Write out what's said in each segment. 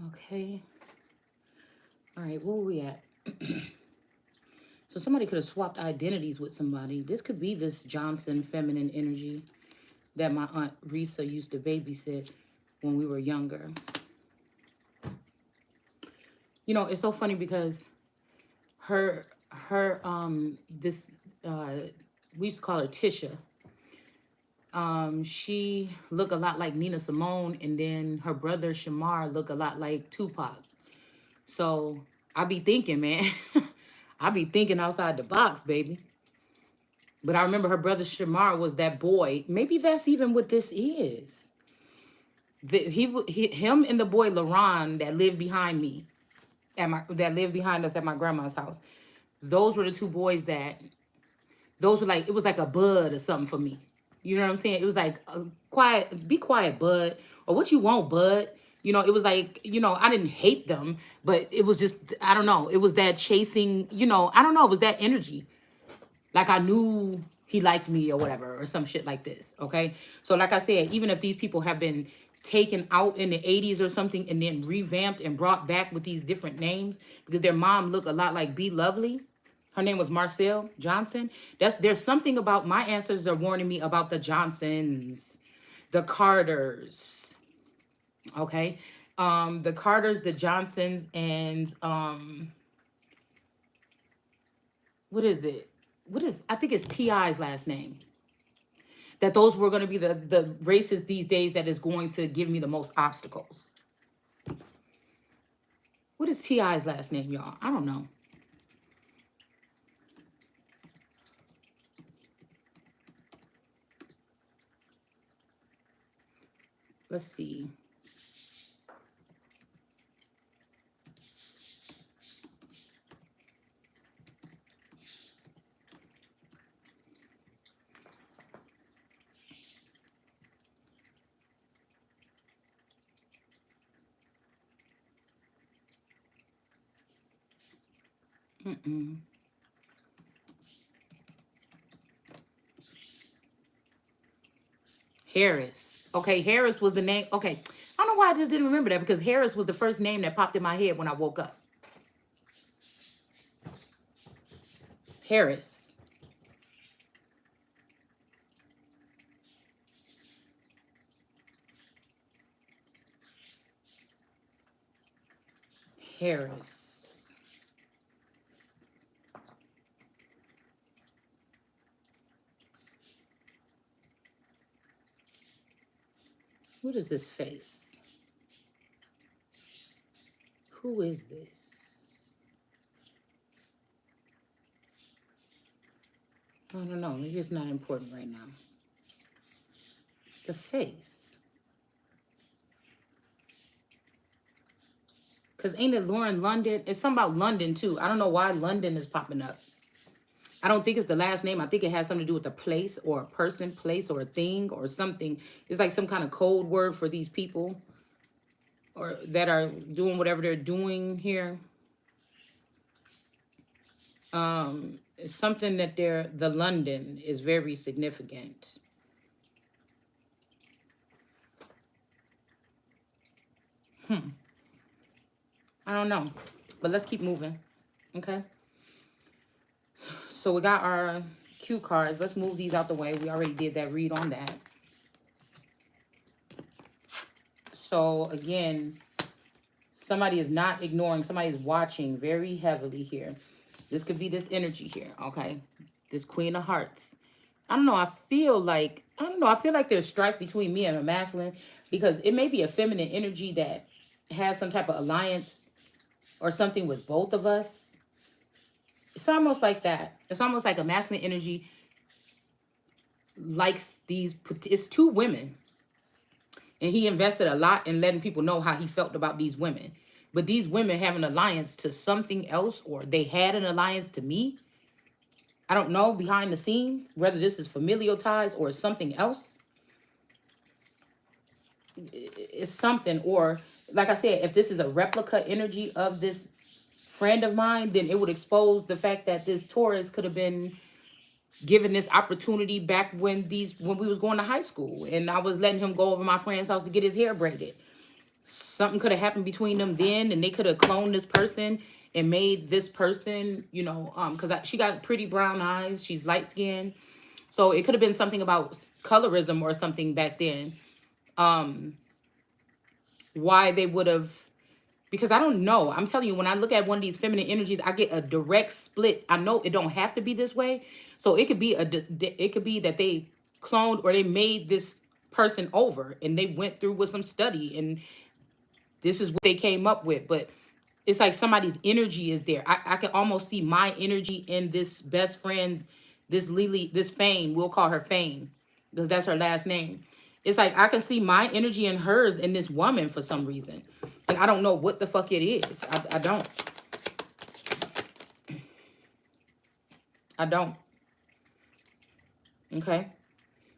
Okay. All right, where were we at? So somebody could have swapped identities with somebody. This could be this Johnson feminine energy that my Aunt Risa used to babysit when we were younger. You know, it's so funny because we used to call her Tisha. She looked a lot like Nina Simone, and then her brother Shamar looked a lot like Tupac. So I be thinking, man, I be thinking outside the box, baby. But I remember her brother Shamar was that boy. Maybe that's even what this is. Him and the boy LaRon that lived behind me, that lived behind us at my grandma's house. Those were the two boys those were like, it was like a bud or something for me. You know what I'm saying? It was like, be quiet, bud. Or what you want, bud? You know, it was like, you know, I didn't hate them, but it was just, I don't know. It was that chasing, you know, I don't know. It was that energy. Like I knew he liked me or whatever, or some shit like this, okay? So like I said, even if these people have been taken out in the 80s or something and then revamped and brought back with these different names, because their mom looked a lot like B. Lovely. Her name was Marcelle Johnson. There's something about, my ancestors are warning me about the Johnsons, the Carters, okay? The Carters, the Johnsons, and what is it? I think it's T.I.'s last name. That those were going to be the races these days that is going to give me the most obstacles. What is T.I.'s last name, y'all? I don't know. Let's see. Harris. Okay, Harris was the name. Okay, I don't know why I just didn't remember that, because Harris was the first name that popped in my head when I woke up. Harris. Harris. What is this face? Who is this? I don't know. Maybe it's not important right now. The face. Because ain't it Lauren London? It's something about London, too. I don't know why London is popping up. I don't think it's the last name. I think it has something to do with a place or a person, place or a thing or something. It's like some kind of code word for these people or that are doing whatever they're doing here. It's something that the London is very significant. I don't know, but let's keep moving, okay? So we got our cue cards. Let's move these out the way. We already did that read on that. So again, somebody is not ignoring. Somebody is watching very heavily here. This could be this energy here, okay? This Queen of Hearts. I don't know. I feel like there's strife between me and a masculine, because it may be a feminine energy that has some type of alliance or something with both of us. It's almost like that. It's almost like a masculine energy likes these. It's two women. And he invested a lot in letting people know how he felt about these women. But these women have an alliance to something else, or they had an alliance to me. I don't know, behind the scenes, whether this is familial ties or something else. It's something, or like I said, if this is a replica energy of this friend of mine, then it would expose the fact that this Taurus could have been given this opportunity back when we was going to high school, and I was letting him go over my friend's house to get his hair braided. something could have happened between them then, and they could have cloned this person and made this person, you know, because she got pretty brown eyes. She's light skinned. So it could have been something about colorism or something back then. Why they would have, because I don't know. I'm telling you, when I look at one of these feminine energies, I get a direct split. I know it don't have to be this way. So it could be it could be that they cloned or they made this person over and they went through with some study and this is what they came up with. But it's like somebody's energy is there. I can almost see my energy in this best friend's, this Lily, this Fame. We'll call her Fame because that's her last name. It's like I can see my energy and hers in this woman for some reason. And I don't know what the fuck it is. I don't. I don't. Okay.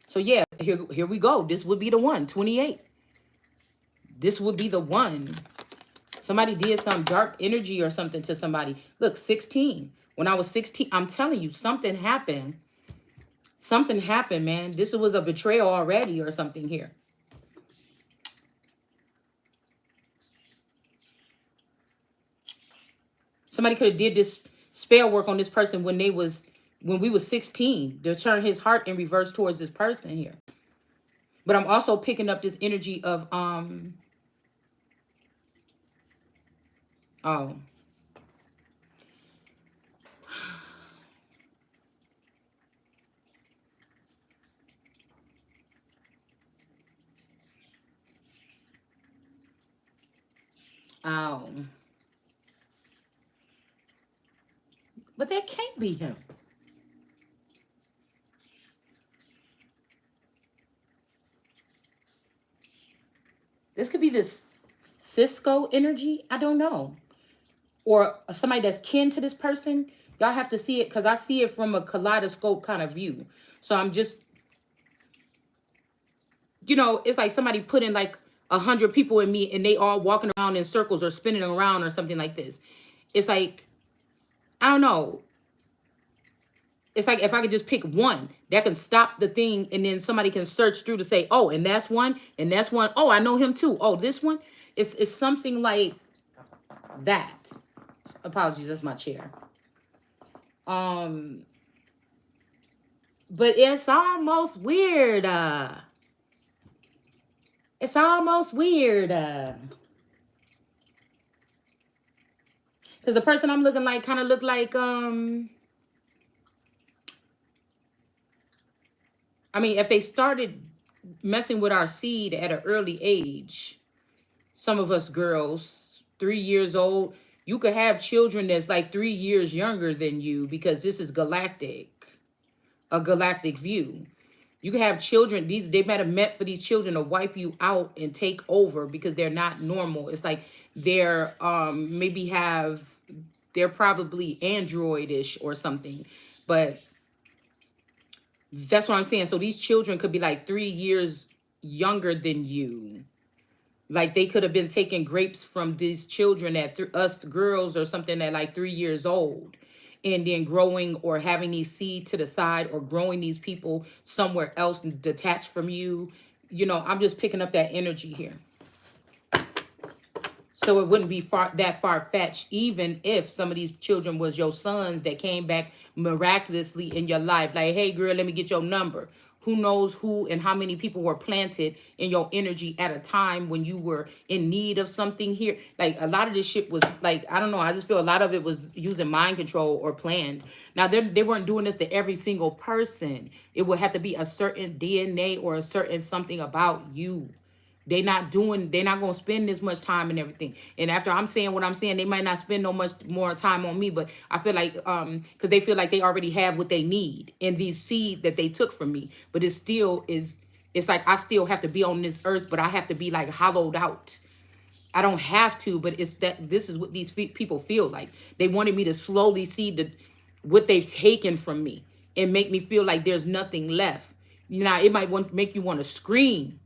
So yeah, here we go. This would be the one, 28. This would be the one. Somebody did some dark energy or something to somebody. Look, 16. When I was 16, I'm telling you, something happened. Something happened, man. This was a betrayal already or something here. Somebody could have did this spell work on this person when we was 16 to turn his heart in reverse towards this person here. But I'm also picking up this energy of oh. Oh. But that can't be him. This could be this Cisco energy. I don't know. Or somebody that's kin to this person. Y'all have to see it because I see it from a kaleidoscope kind of view. So I'm just, you know, it's like somebody put in like 100 people in me and they all walking around in circles or spinning around or something like this. It's like, I don't know. It's like if I could just pick one that can stop the thing and then somebody can search through to say, oh, and that's one, and that's one. Oh, I know him too. Oh, this one. It's something like that. Apologies, that's my chair. But it's almost weird. It's almost weird. Because the person I'm looking like kind of look like, I mean, if they started messing with our seed at an early age, some of us girls, 3 years old, you could have children that's like 3 years younger than you because this is galactic, a galactic view. You can have children, they might have meant for these children to wipe you out and take over because they're not normal. It's like they're they're probably androidish or something. But that's what I'm saying. So these children could be like 3 years younger than you. Like they could have been taking grapes from these children at us girls or something at like 3 years old. And then growing or having these seed to the side or growing these people somewhere else detached from you. You know, I'm just picking up that energy here. So it wouldn't be that far-fetched, even if some of these children was your sons that came back miraculously in your life. Like, hey, girl, let me get your number. Who knows who and how many people were planted in your energy at a time when you were in need of something here. Like, a lot of this shit was, like, I don't know. I just feel a lot of it was using mind control or planned. Now, they weren't doing this to every single person. It would have to be a certain DNA or a certain something about you. They're not going to spend this much time and everything. And after I'm saying what I'm saying, they might not spend no much more time on me, but I feel like, because they feel like they already have what they need in these seeds that they took from me. But it still is, it's like I still have to be on this earth, but I have to be like hollowed out. I don't have to, but it's that this is what these people feel like. They wanted me to slowly see what they've taken from me and make me feel like there's nothing left. Now, it might make you want to scream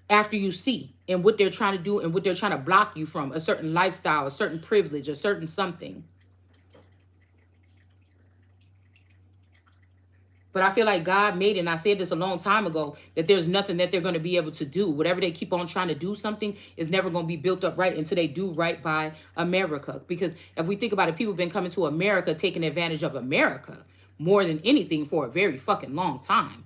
after you see and what they're trying to do and what they're trying to block you from, a certain lifestyle, a certain privilege, a certain something. But I feel like God made it, and I said this a long time ago, that there's nothing that they're going to be able to do. Whatever they keep on trying to do something is never going to be built up right until they do right by America. Because if we think about it, people have been coming to America, taking advantage of America more than anything for a very fucking long time.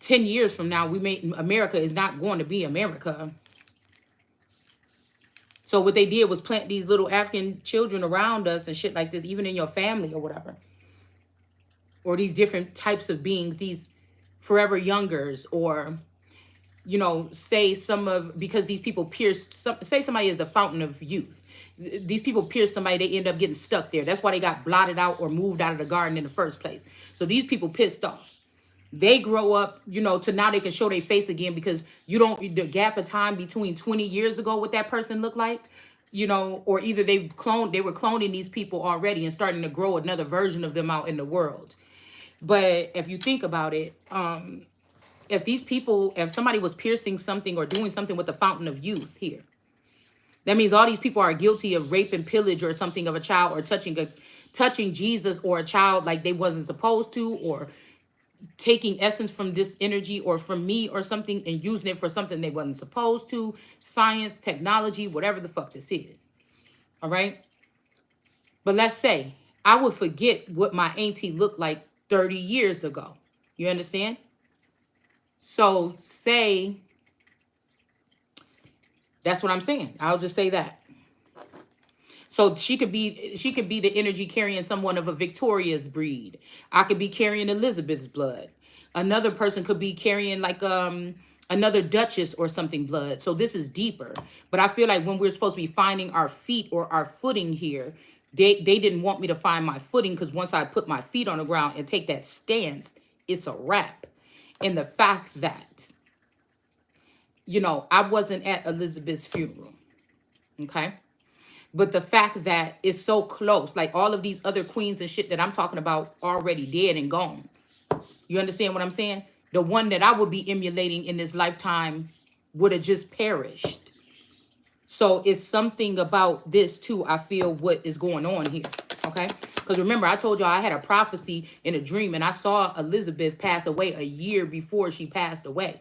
10 years from now, America is not going to be America. So what they did was plant these little African children around us and shit like this, even in your family or whatever. Or these different types of beings, these forever youngers, or, you know, because these people say somebody is the fountain of youth. These people pierce somebody, they end up getting stuck there. That's why they got blotted out or moved out of the garden in the first place. So these people pissed off. They grow up, you know, to now they can show their face again, because the gap of time between 20 years ago, what that person looked like, you know, or either they were cloning these people already and starting to grow another version of them out in the world. But if you think about it, if somebody was piercing something or doing something with the fountain of youth here, that means all these people are guilty of rape and pillage or something of a child, or touching Jesus or a child like they wasn't supposed to, or taking essence from this energy or from me or something and using it for something they wasn't supposed to. Science, technology, whatever the fuck this is. All right. But let's say I would forget what my auntie looked like 30 years ago. You understand? So say, that's what I'm saying. I'll just say that. So she could be the energy carrying someone of a Victoria's breed. I could be carrying Elizabeth's blood. Another person could be carrying like another Duchess or something blood. So this is deeper. But I feel like when we're supposed to be finding our feet or our footing here, they didn't want me to find my footing, because once I put my feet on the ground and take that stance, it's a wrap. And the fact that, you know, I wasn't at Elizabeth's funeral, okay? But the fact that it's so close, like all of these other queens and shit that I'm talking about already dead and gone. You understand what I'm saying? The one that I would be emulating in this lifetime would have just perished. So it's something about this too, I feel, what is going on here, okay? Because remember, I told y'all I had a prophecy in a dream, and I saw Elizabeth pass away a year before she passed away.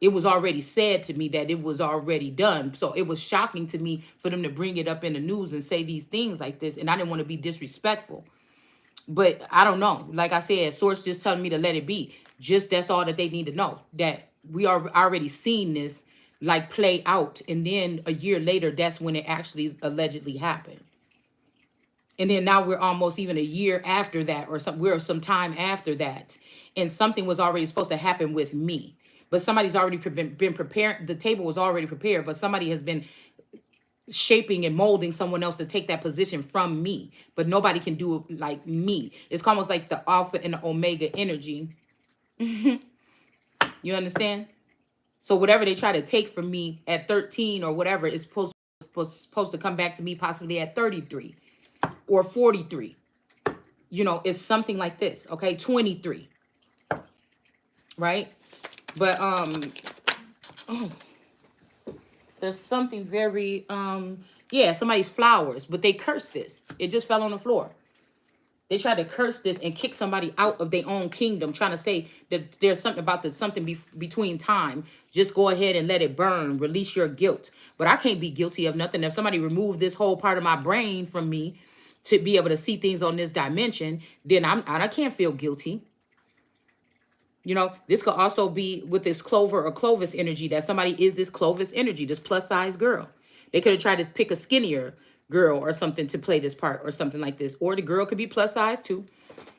It was already said to me that it was already done. So it was shocking to me for them to bring it up in the news and say these things like this. And I didn't want to be disrespectful. But I don't know. Like I said, source just telling me to let it be. Just that's all that they need to know. That we are already seen this like play out. And then a year later, that's when it actually allegedly happened. And then now we're almost even a year after that, or we're some time after that. And something was already supposed to happen with me. But somebody's already been prepared. The table was already prepared, but somebody has been shaping and molding someone else to take that position from me. But nobody can do it like me. It's almost like the alpha and the omega energy. You understand? So whatever they try to take from me at 13 or whatever is supposed to come back to me possibly at 33 or 43. You know, it's something like this, okay? 23. Right? But there's something very yeah, somebody's flowers, but they cursed this. It just fell on the floor. They tried to curse this and kick somebody out of their own kingdom, trying to say that there's something about between time. Just go ahead and let it burn. Release your guilt. But I can't be guilty of nothing. If somebody removed this whole part of my brain from me to be able to see things on this dimension, then I can't feel guilty. You know, this could also be with this Clover or Clovis energy, that somebody is this Clovis energy, this plus size girl. They could have tried to pick a skinnier girl or something to play this part or something like this. Or the girl could be plus size too.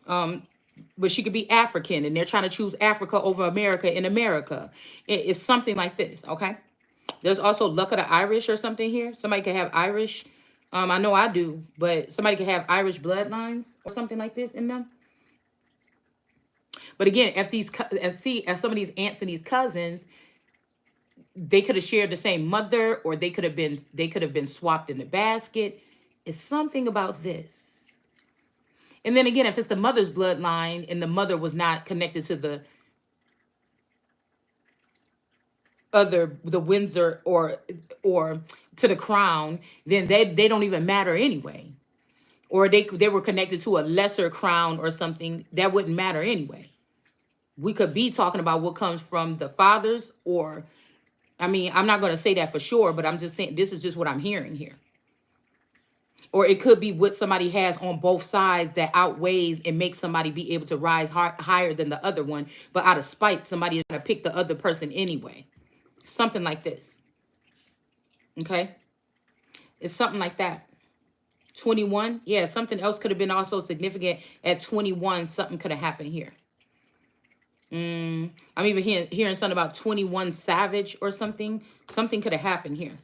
But she could be African, and they're trying to choose Africa over America in America. It's something like this, okay? There's also luck of the Irish or something here. Somebody could have Irish. I know I do, but somebody could have Irish bloodlines or something like this in them. But again, if some of these aunts and these cousins, they could have shared the same mother, or they could have been swapped in the basket. It's something about this. And then again, if it's the mother's bloodline and the mother was not connected to the Windsor or to the crown, then they don't even matter anyway. or they were connected to a lesser crown or something, that wouldn't matter anyway. We could be talking about what comes from the fathers, or, I mean, I'm not going to say that for sure, but I'm just saying this is just what I'm hearing here. Or it could be what somebody has on both sides that outweighs and makes somebody be able to rise higher than the other one. But out of spite, somebody is going to pick the other person anyway. Something like this. Okay? It's something like that. 21. Yeah, something else could have been also significant at 21. Something could have happened here. I'm even hearing something about 21 savage or something. Something could have happened here.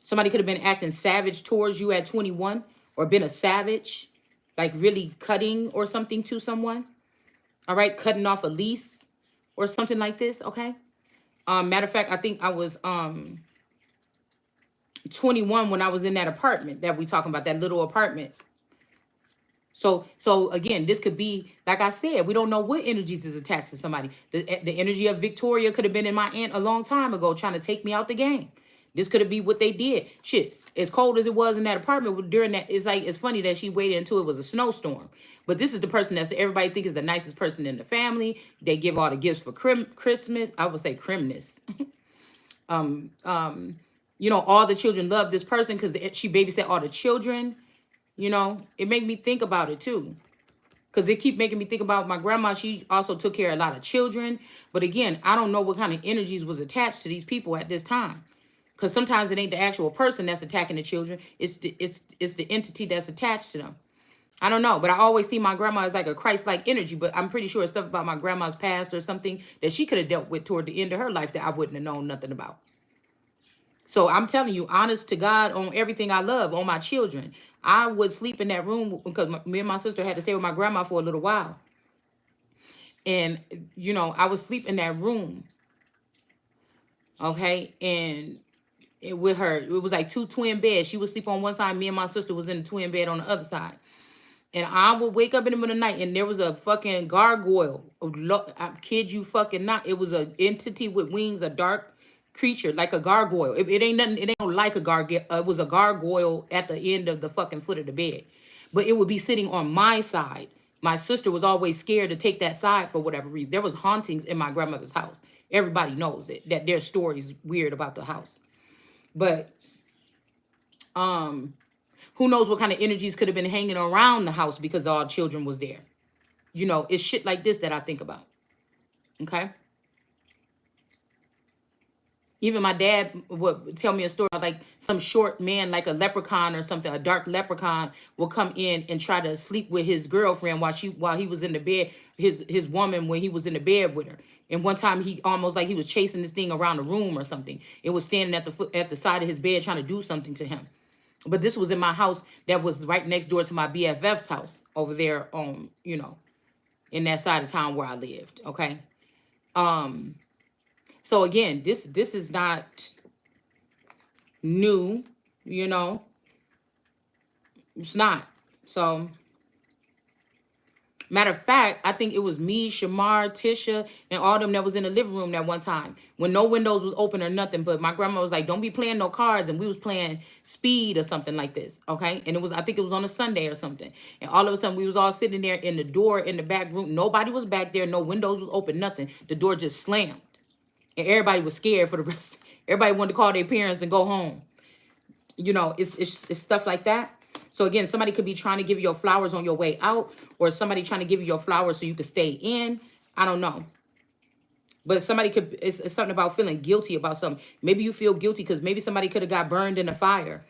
Somebody could have been acting savage towards you at 21, or been a savage, like really cutting or something to someone. All right, cutting off a lease or something like this, okay? Matter of fact, I think I was 21 when I was in that apartment that we talking about, that little apartment. So again, this could be, like I said, we don't know what energies is attached to somebody. The energy of Victoria could have been in my aunt a long time ago trying to take me out the game. This could have been what they did. Shit, as cold as it was in that apartment during that, it's like, it's funny that she waited until it was a snowstorm. But this is the person that everybody thinks is the nicest person in the family. They give all the gifts for Christmas. I would say Christmas. You know, all the children love this person because she babysat all the children. You know, it made me think about it too. Because it keep making me think about my grandma. She also took care of a lot of children. But again, I don't know what kind of energies was attached to these people at this time. Because sometimes it ain't the actual person that's attacking the children. It's the entity that's attached to them. I don't know. But I always see my grandma as like a Christ-like energy. But I'm pretty sure it's stuff about my grandma's past or something that she could have dealt with toward the end of her life that I wouldn't have known nothing about. So I'm telling you, honest to God, on everything I love, on my children. I would sleep in that room because me and my sister had to stay with my grandma for a little while. And, you know, I would sleep in that room. Okay. And with her, it was like 2 twin beds. She would sleep on one side. Me and my sister was in the twin bed on the other side. And I would wake up in the middle of the night and there was a fucking gargoyle. I kid you fucking not. It was an entity with wings, a dark creature, like a gargoyle. It ain't nothing. It ain't like a gargoyle. It was a gargoyle at the end of the fucking foot of the bed. But it would be sitting on my side. My sister was always scared to take that side for whatever reason. There was hauntings in my grandmother's house. Everybody knows it, that there's stories weird about the house. But who knows what kind of energies could have been hanging around the house because all children was there. You know, it's shit like this that I think about. Okay? Even my dad would tell me a story about like some short man, like a leprechaun or something, a dark leprechaun will come in and try to sleep with his girlfriend while he was in the bed, his woman when he was in the bed with her. And one time he almost like he was chasing this thing around the room or something. It was standing at the side of his bed trying to do something to him. But this was in my house that was right next door to my BFF's house over there on, you know, in that side of town where I lived. Okay. So again, this is not new, you know. It's not. So, matter of fact, I think it was me, Shamar, Tisha, and all them that was in the living room that one time when no windows was open or nothing. But my grandma was like, "Don't be playing no cards," and we was playing speed or something like this. Okay, and I think it was on a Sunday or something. And all of a sudden, we was all sitting there in the door in the back room. Nobody was back there. No windows was open. Nothing. The door just slammed. And everybody was scared for the rest. Everybody wanted to call their parents and go home. You know, it's stuff like that. So again, somebody could be trying to give you your flowers on your way out, or somebody trying to give you your flowers so you could stay in. I don't know. But somebody could, it's something about feeling guilty about something. Maybe you feel guilty because maybe somebody could have got burned in a fire.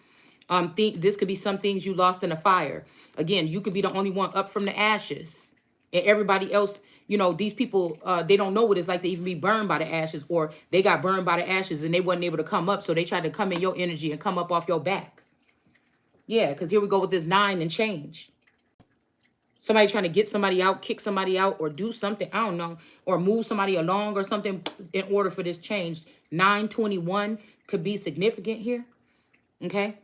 This could be some things you lost in a fire. Again, you could be the only one up from the ashes. And everybody else, you know, these people, they don't know what it's like to even be burned by the ashes, or they got burned by the ashes and they wasn't able to come up. So they tried to come in your energy and come up off your back. Yeah, because here we go with this 9 and change. Somebody trying to get somebody out, kick somebody out, or do something, I don't know, or move somebody along or something in order for this change. 921 could be significant here. Okay.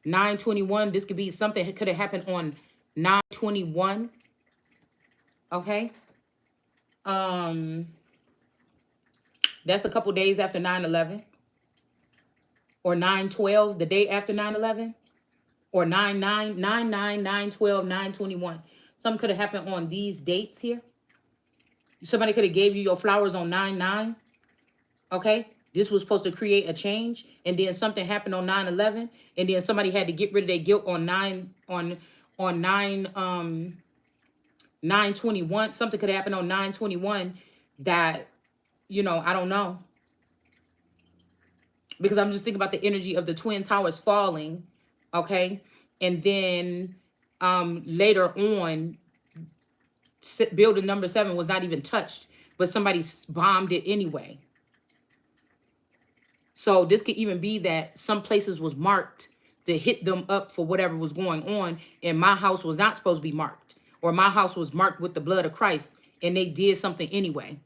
921, this could be something that could have happened on 921. Okay. That's a couple days after 9/11. Or 9/12, the day after 9/11. or 9/9, 9/9, 9/12, 9/21. Something could have happened on these dates here. Somebody could have gave you your flowers on 9/9. Okay, this was supposed to create a change, and then something happened on 9/11, and then somebody had to get rid of their guilt on 9/21. Something could happen on 9/21 that, you know, I don't know, because I'm just thinking about the energy of the Twin Towers falling. Okay, and then later on, building number 7 was not even touched, but somebody bombed it anyway. So this could even be that some places was marked to hit them up for whatever was going on, and my house was not supposed to be marked, or my house was marked with the blood of Christ, and they did something anyway.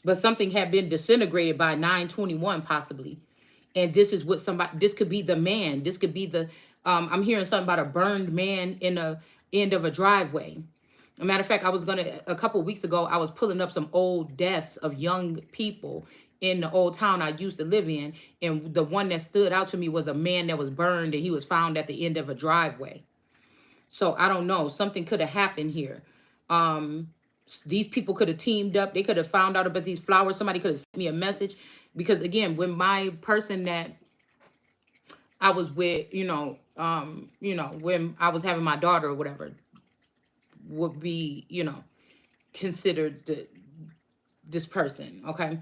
But something had been disintegrated by 9/21 possibly. And this is what somebody, this could be the man. This could be the, I'm hearing something about a burned man in the end of a driveway. As a matter of fact, a couple of weeks ago, I was pulling up some old deaths of young people in the old town I used to live in. And the one that stood out to me was a man that was burned, and he was found at the end of a driveway. So I don't know. Something could have happened here. These people could have teamed up. They could have found out about these flowers. Somebody could have sent me a message. Because again, when my person that I was with, you know, when I was having my daughter or whatever, would be, you know, considered this person, okay?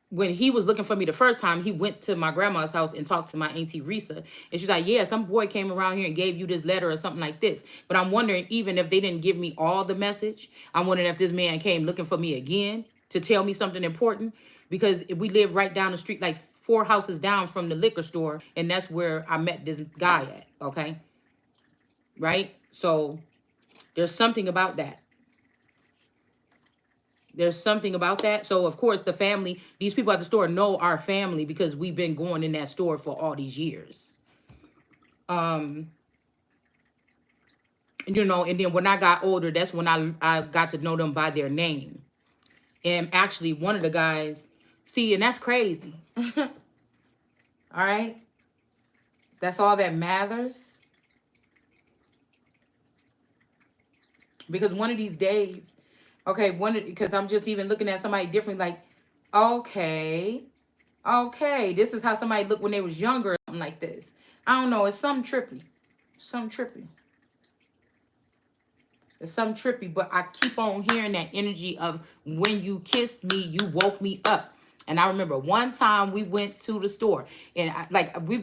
When he was looking for me the first time, he went to my grandma's house and talked to my auntie Risa. And she's like, yeah, some boy came around here and gave you this letter or something like this. But I'm wondering, even if they didn't give me all the message, I'm wondering if this man came looking for me again to tell me something important. Because we live right down the street, like 4 houses down from the liquor store. And that's where I met this guy at, okay? Right? So there's something about that. There's something about that. So, of course, the family, these people at the store know our family because we've been going in that store for all these years. You know, and then when I got older, that's when I got to know them by their name. And actually, one of the guys, see, and that's crazy. All right? That's all that matters. Because one of these days, okay, because I'm just even looking at somebody different, like, okay, this is how somebody looked when they was younger, or something like this. I don't know, it's something trippy. It's something trippy, but I keep on hearing that energy of when you kissed me, you woke me up. And I remember one time we went to the store, and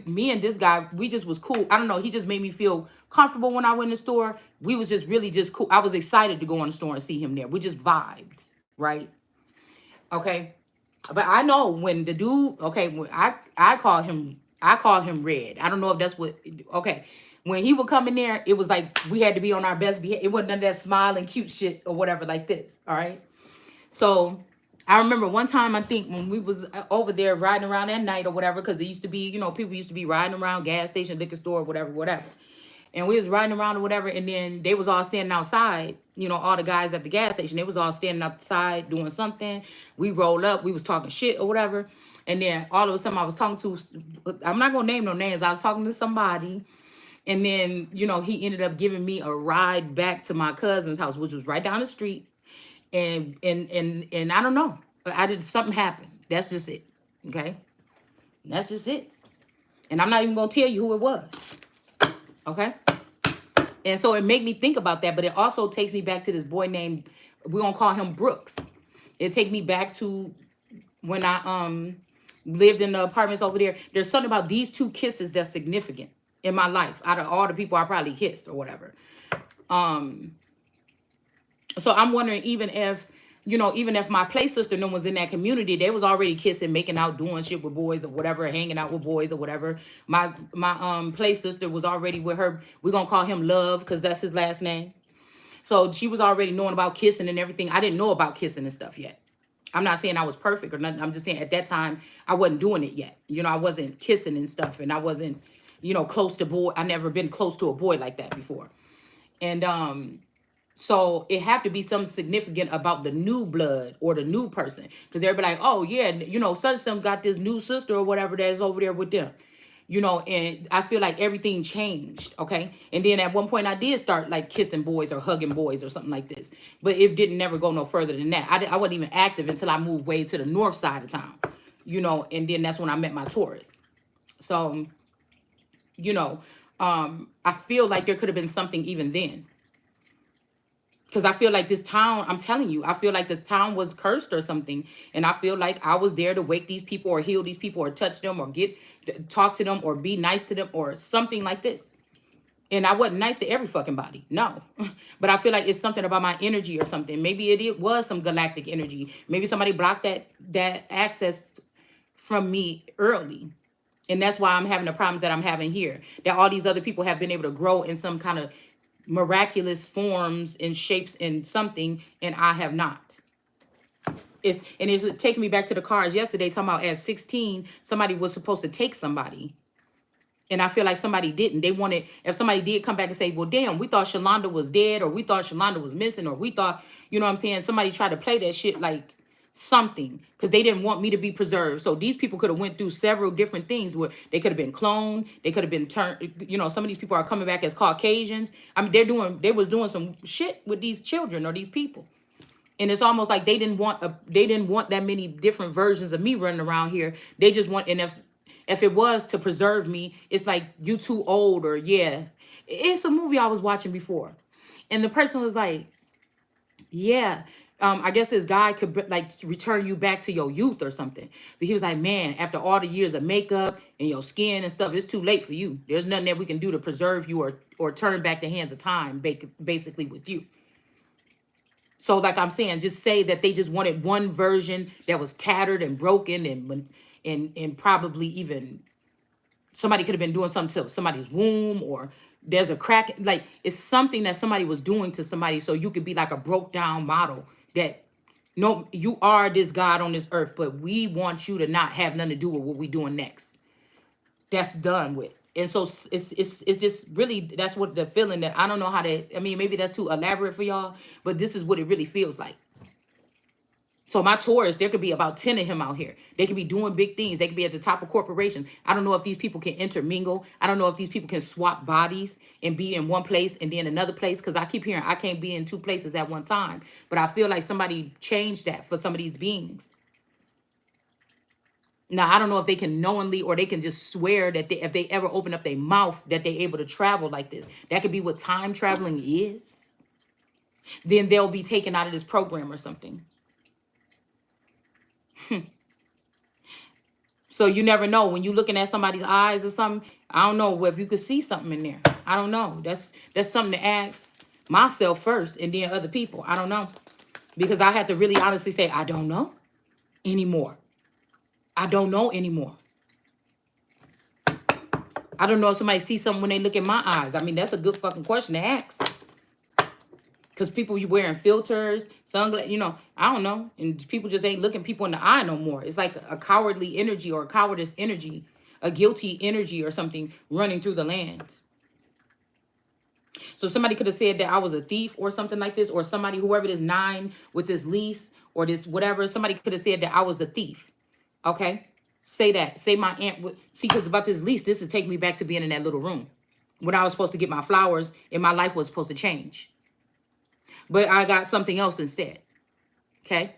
me and this guy, we just was cool. I don't know, he just made me feel comfortable when I went in the store. We was just really just cool. I was excited to go in the store and see him there. We just vibed, right? Okay. But I know when the dude, okay, when I call him Red. I don't know if that's what, okay. When he would come in there, it was like we had to be on our best behavior. It wasn't none of that smiling cute shit or whatever like this, all right? So I remember one time, I think, when we was over there riding around at night or whatever, because it used to be, you know, people used to be riding around gas station, liquor store, whatever. And we was riding around or whatever, and then they was all standing outside, you know, all the guys at the gas station. They was all standing outside doing something. We rolled up. We was talking shit or whatever. And then all of a sudden I was talking to, I'm not going to name no names. I was talking to somebody. And then, you know, he ended up giving me a ride back to my cousin's house, which was right down the street. And I don't know. Something happened. That's just it. Okay? That's just it. And I'm not even going to tell you who it was. Okay? And so it made me think about that, but it also takes me back to this boy named, we're going to call him Brooks. It take me back to when I lived in the apartments over there. There's something about these 2 kisses that's significant in my life out of all the people I probably kissed or whatever. So I'm wondering, even if my play sister was in that community, they was already kissing, making out, doing shit with boys or whatever, hanging out with boys or whatever. My play sister was already with her. We're going to call him Love because that's his last name. So she was already knowing about kissing and everything. I didn't know about kissing and stuff yet. I'm not saying I was perfect or nothing. I'm just saying at that time, I wasn't doing it yet. You know, I wasn't kissing and stuff, and I wasn't, you know, close to boy. I never been close to a boy like that before. And So it have to be something significant about the new blood or the new person. Because everybody like, oh yeah, you know, such and such got this new sister or whatever that's over there with them. You know, and I feel like everything changed, okay? And then at one point I did start like kissing boys or hugging boys or something like this. But it didn't never go no further than that. I wasn't even active until I moved way to the north side of town, you know, and then that's when I met my Taurus. So, you know, I feel like there could have been something even then. Because I feel like this town, I'm telling you, I feel like this town was cursed or something. And I feel like I was there to wake these people or heal these people or touch them or talk to them or be nice to them or something like this. And I wasn't nice to every fucking body. No. But I feel like it's something about my energy or something. Maybe it was some galactic energy. Maybe somebody blocked that access from me early. And that's why I'm having the problems that I'm having here. That all these other people have been able to grow in some kind of miraculous forms and shapes and something, and I have not. It's taking me back to the cards yesterday, talking about at 16, somebody was supposed to take somebody. And I feel like somebody didn't. They wanted, if somebody did come back and say, well, damn, we thought Shalonda was dead, or we thought Shalonda was missing, or we thought, you know what I'm saying? Somebody tried to play that shit like something because they didn't want me to be preserved. So these people could have went through several different things where they could have been cloned. They could have been turned, you know, some of these people are coming back as Caucasians. I mean, they was doing some shit with these children or these people. And it's almost like they didn't want that many different versions of me running around here. They just want, and if it was to preserve me, it's like, you too old, or yeah. It's a movie I was watching before. And the person was like, yeah, I guess this guy could like return you back to your youth or something. But he was like, man, after all the years of makeup and your skin and stuff, it's too late for you. There's nothing that we can do to preserve you or turn back the hands of time, basically with you. So like I'm saying, just say that they just wanted one version that was tattered and broken and probably even somebody could have been doing something to somebody's womb, or there's a crack, like it's something that somebody was doing to somebody, so you could be like a broke down model that, no, you are this God on this earth, but we want you to not have nothing to do with what we doing next. That's done with. And so it's just really, that's what the feeling that I don't know how to, I mean, maybe that's too elaborate for y'all, but this is what it really feels like. So my Taurus, there could be about 10 of him out here. They could be doing big things. They could be at the top of corporations. I don't know if these people can intermingle. I don't know if these people can swap bodies and be in one place and then another place. Because I keep hearing I can't be in two places at one time. But I feel like somebody changed that for some of these beings. Now, I don't know if they can knowingly, or they can just swear that if they ever open up their mouth, that they're able to travel like this. That could be what time traveling is. Then they'll be taken out of this program or something. So you never know when you're looking at somebody's eyes or something. I don't know if you could see something in there. I don't know. That's something to ask myself first and then other people. I don't know. Because I have to really honestly say, I don't know anymore. I don't know anymore. I don't know if somebody sees something when they look in my eyes. I mean, that's a good fucking question to ask. Because people, you wearing filters, sunglasses, you know, I don't know. And people just ain't looking people in the eye no more. It's like a cowardly energy or a cowardice energy, a guilty energy or something running through the land. So somebody could have said that I was a thief or something like this, or somebody, whoever this 9 with this lease or this whatever, somebody could have said that I was a thief. Okay? Say that. Say my aunt would, see, because about this lease, this would take me back to being in that little room when I was supposed to get my flowers and my life was supposed to change. But I got something else instead. Okay?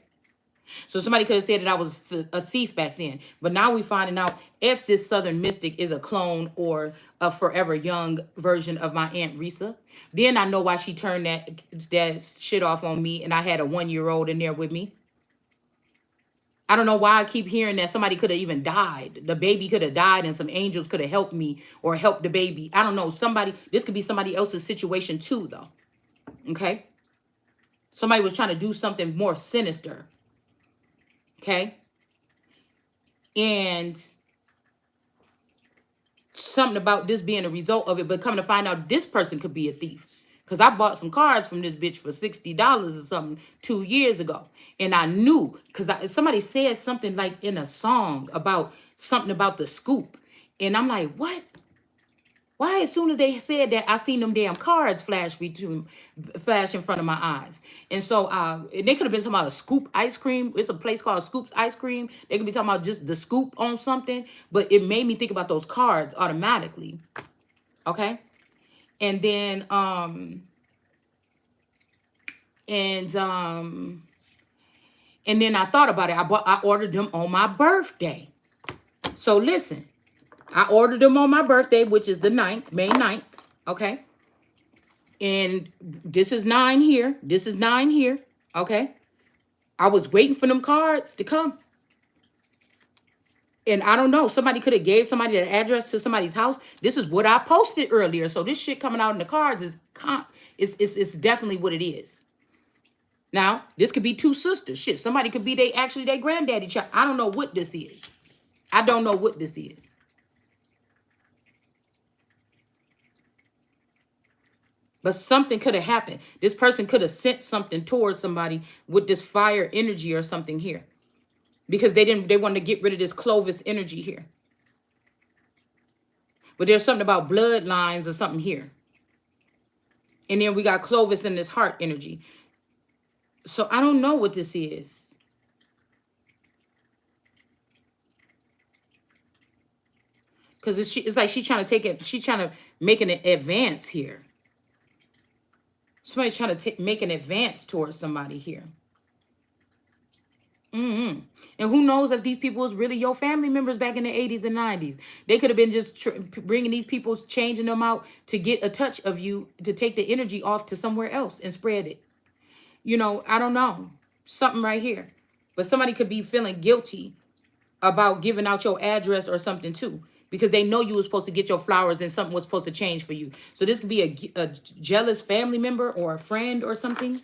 So somebody could have said that I was a thief back then. But now we're finding out if this Southern mystic is a clone or a forever young version of my Aunt Risa. Then I know why she turned that shit off on me, and I had a 1-year-old in there with me. I don't know why I keep hearing that somebody could have even died. The baby could have died and some angels could have helped me or helped the baby. I don't know. This could be somebody else's situation too, though. Okay? Somebody was trying to do something more sinister. Okay? And something about this being a result of it, but come to find out this person could be a thief. Because I bought some cards from this bitch for $60 or something 2 years ago. And I knew, because somebody said something like in a song about something about the scoop. And I'm like, what? Why, as soon as they said that, I seen them damn cards flash flash in front of my eyes. And so they could have been talking about a Scoop ice cream. It's a place called Scoop's Ice Cream. They could be talking about just the scoop on something, but it made me think about those cards automatically. Okay. And then and then I thought about it. I ordered them on my birthday. So listen, I ordered them on my birthday, which is the 9th, May 9th. Okay. And this is 9 here. This is 9 here. Okay. I was waiting for them cards to come. And I don't know. Somebody could have gave somebody the address to somebody's house. This is what I posted earlier. So this shit coming out in the cards is it's definitely what it is. Now, this could be 2 sisters. Shit, somebody could be their granddaddy child. I don't know what this is. I don't know what this is. But something could have happened. This person could have sent something towards somebody with this fire energy or something here. Because they wanted to get rid of this Clovis energy here. But there's something about bloodlines or something here. And then we got Clovis in this heart energy. So I don't know what this is. Because it's like she's trying to take it. She's trying to make an advance here. Somebody's trying to make an advance towards somebody here. And who knows if these people was really your family members back in the 80s and 90s. They could have been just bringing these people, changing them out to get a touch of you, to take the energy off to somewhere else and spread it. You know, I don't know. Something right here. But somebody could be feeling guilty about giving out your address or something too. Because they know you were supposed to get your flowers and something was supposed to change for you. So this could be a jealous family member or a friend or something.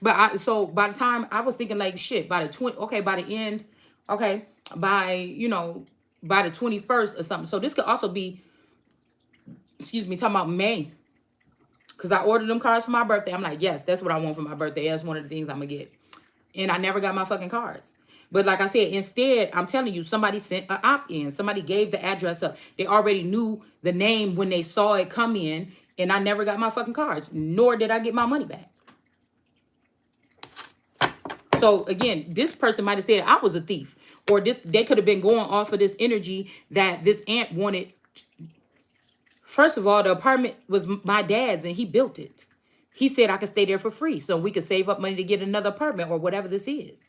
But so by the time I was thinking like shit, by the end, okay, by the 21st or something. So this could also be, excuse me, talking about May. Because I ordered them cards for my birthday. I'm like, yes, that's what I want for my birthday. That's one of the things I'm gonna get. And I never got my fucking cards. But like I said, instead, I'm telling you, somebody sent an opt-in. Somebody gave the address up. They already knew the name when they saw it come in. And I never got my fucking cards. Nor did I get my money back. So again, this person might have said I was a thief. Or they could have been going off of this energy that this aunt wanted. First of all, the apartment was my dad's and he built it. He said I could stay there for free so we could save up money to get another apartment or whatever this is.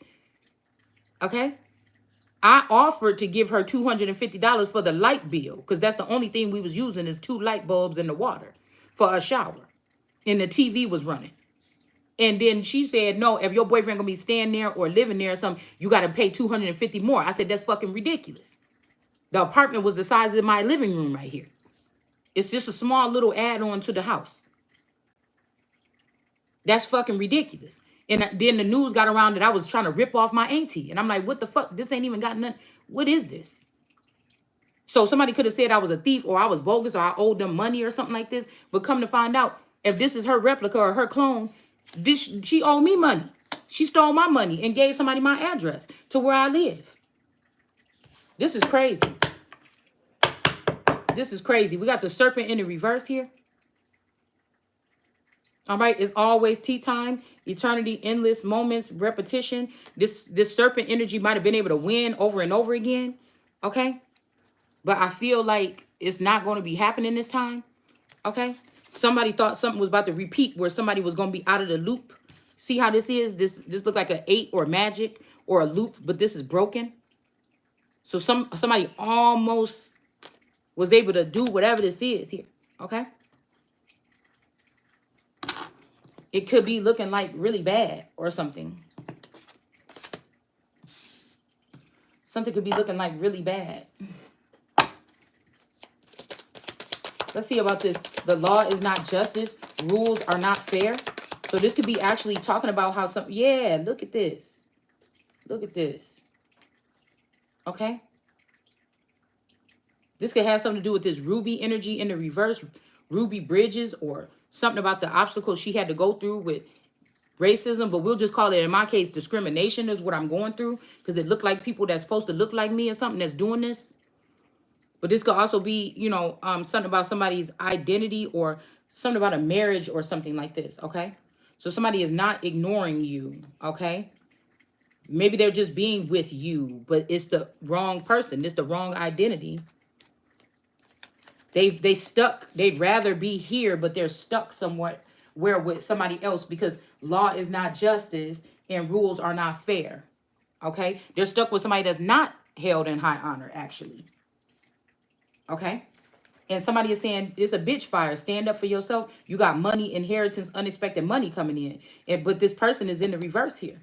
Okay? I offered to give her $250 for the light bill because that's the only thing we was using is 2 light bulbs in the water for a shower. And the TV was running. And then she said, no, if your boyfriend gonna be staying there or living there or something, you got to pay $250 more. I said, that's fucking ridiculous. The apartment was the size of my living room right here. It's just a small little add-on to the house. That's fucking ridiculous. And then the news got around that I was trying to rip off my auntie. And I'm like, what the fuck? This ain't even got nothing. What is this? So somebody could have said I was a thief or I was bogus or I owed them money or something like this. But come to find out, if this is her replica or her clone, she owed me money. She stole my money and gave somebody my address to where I live. This is crazy. This is crazy. We got the serpent in the reverse here. All right, it's always tea time, eternity, endless moments, repetition. This serpent energy might have been able to win over and over again, okay? But I feel like it's not going to be happening this time, okay? Somebody thought something was about to repeat where somebody was going to be out of the loop. See how this is? This look like an 8 or magic or a loop, but this is broken. So somebody almost was able to do whatever this is here, okay? It could be looking like really bad or something. Something could be looking like really bad. Let's see about this. The law is not justice. Rules are not fair. So this could be actually talking about how some... Yeah, look at this. Look at this. Okay? This could have something to do with this Ruby energy in the reverse. Ruby Bridges or... something about the obstacles she had to go through with racism, but we'll just call it, in my case, discrimination is what I'm going through because it looked like people that's supposed to look like me or something that's doing this. But this could also be, you know, something about somebody's identity or something about a marriage or something like this, okay? So somebody is not ignoring you, okay? Maybe they're just being with you, but it's the wrong person. It's the wrong identity. They stuck. They'd rather be here, but they're stuck somewhere where with somebody else because law is not justice and rules are not fair. Okay? They're stuck with somebody that's not held in high honor, actually. Okay? And somebody is saying, it's a bitch fire. Stand up for yourself. You got money, inheritance, unexpected money coming in. But this person is in the reverse here.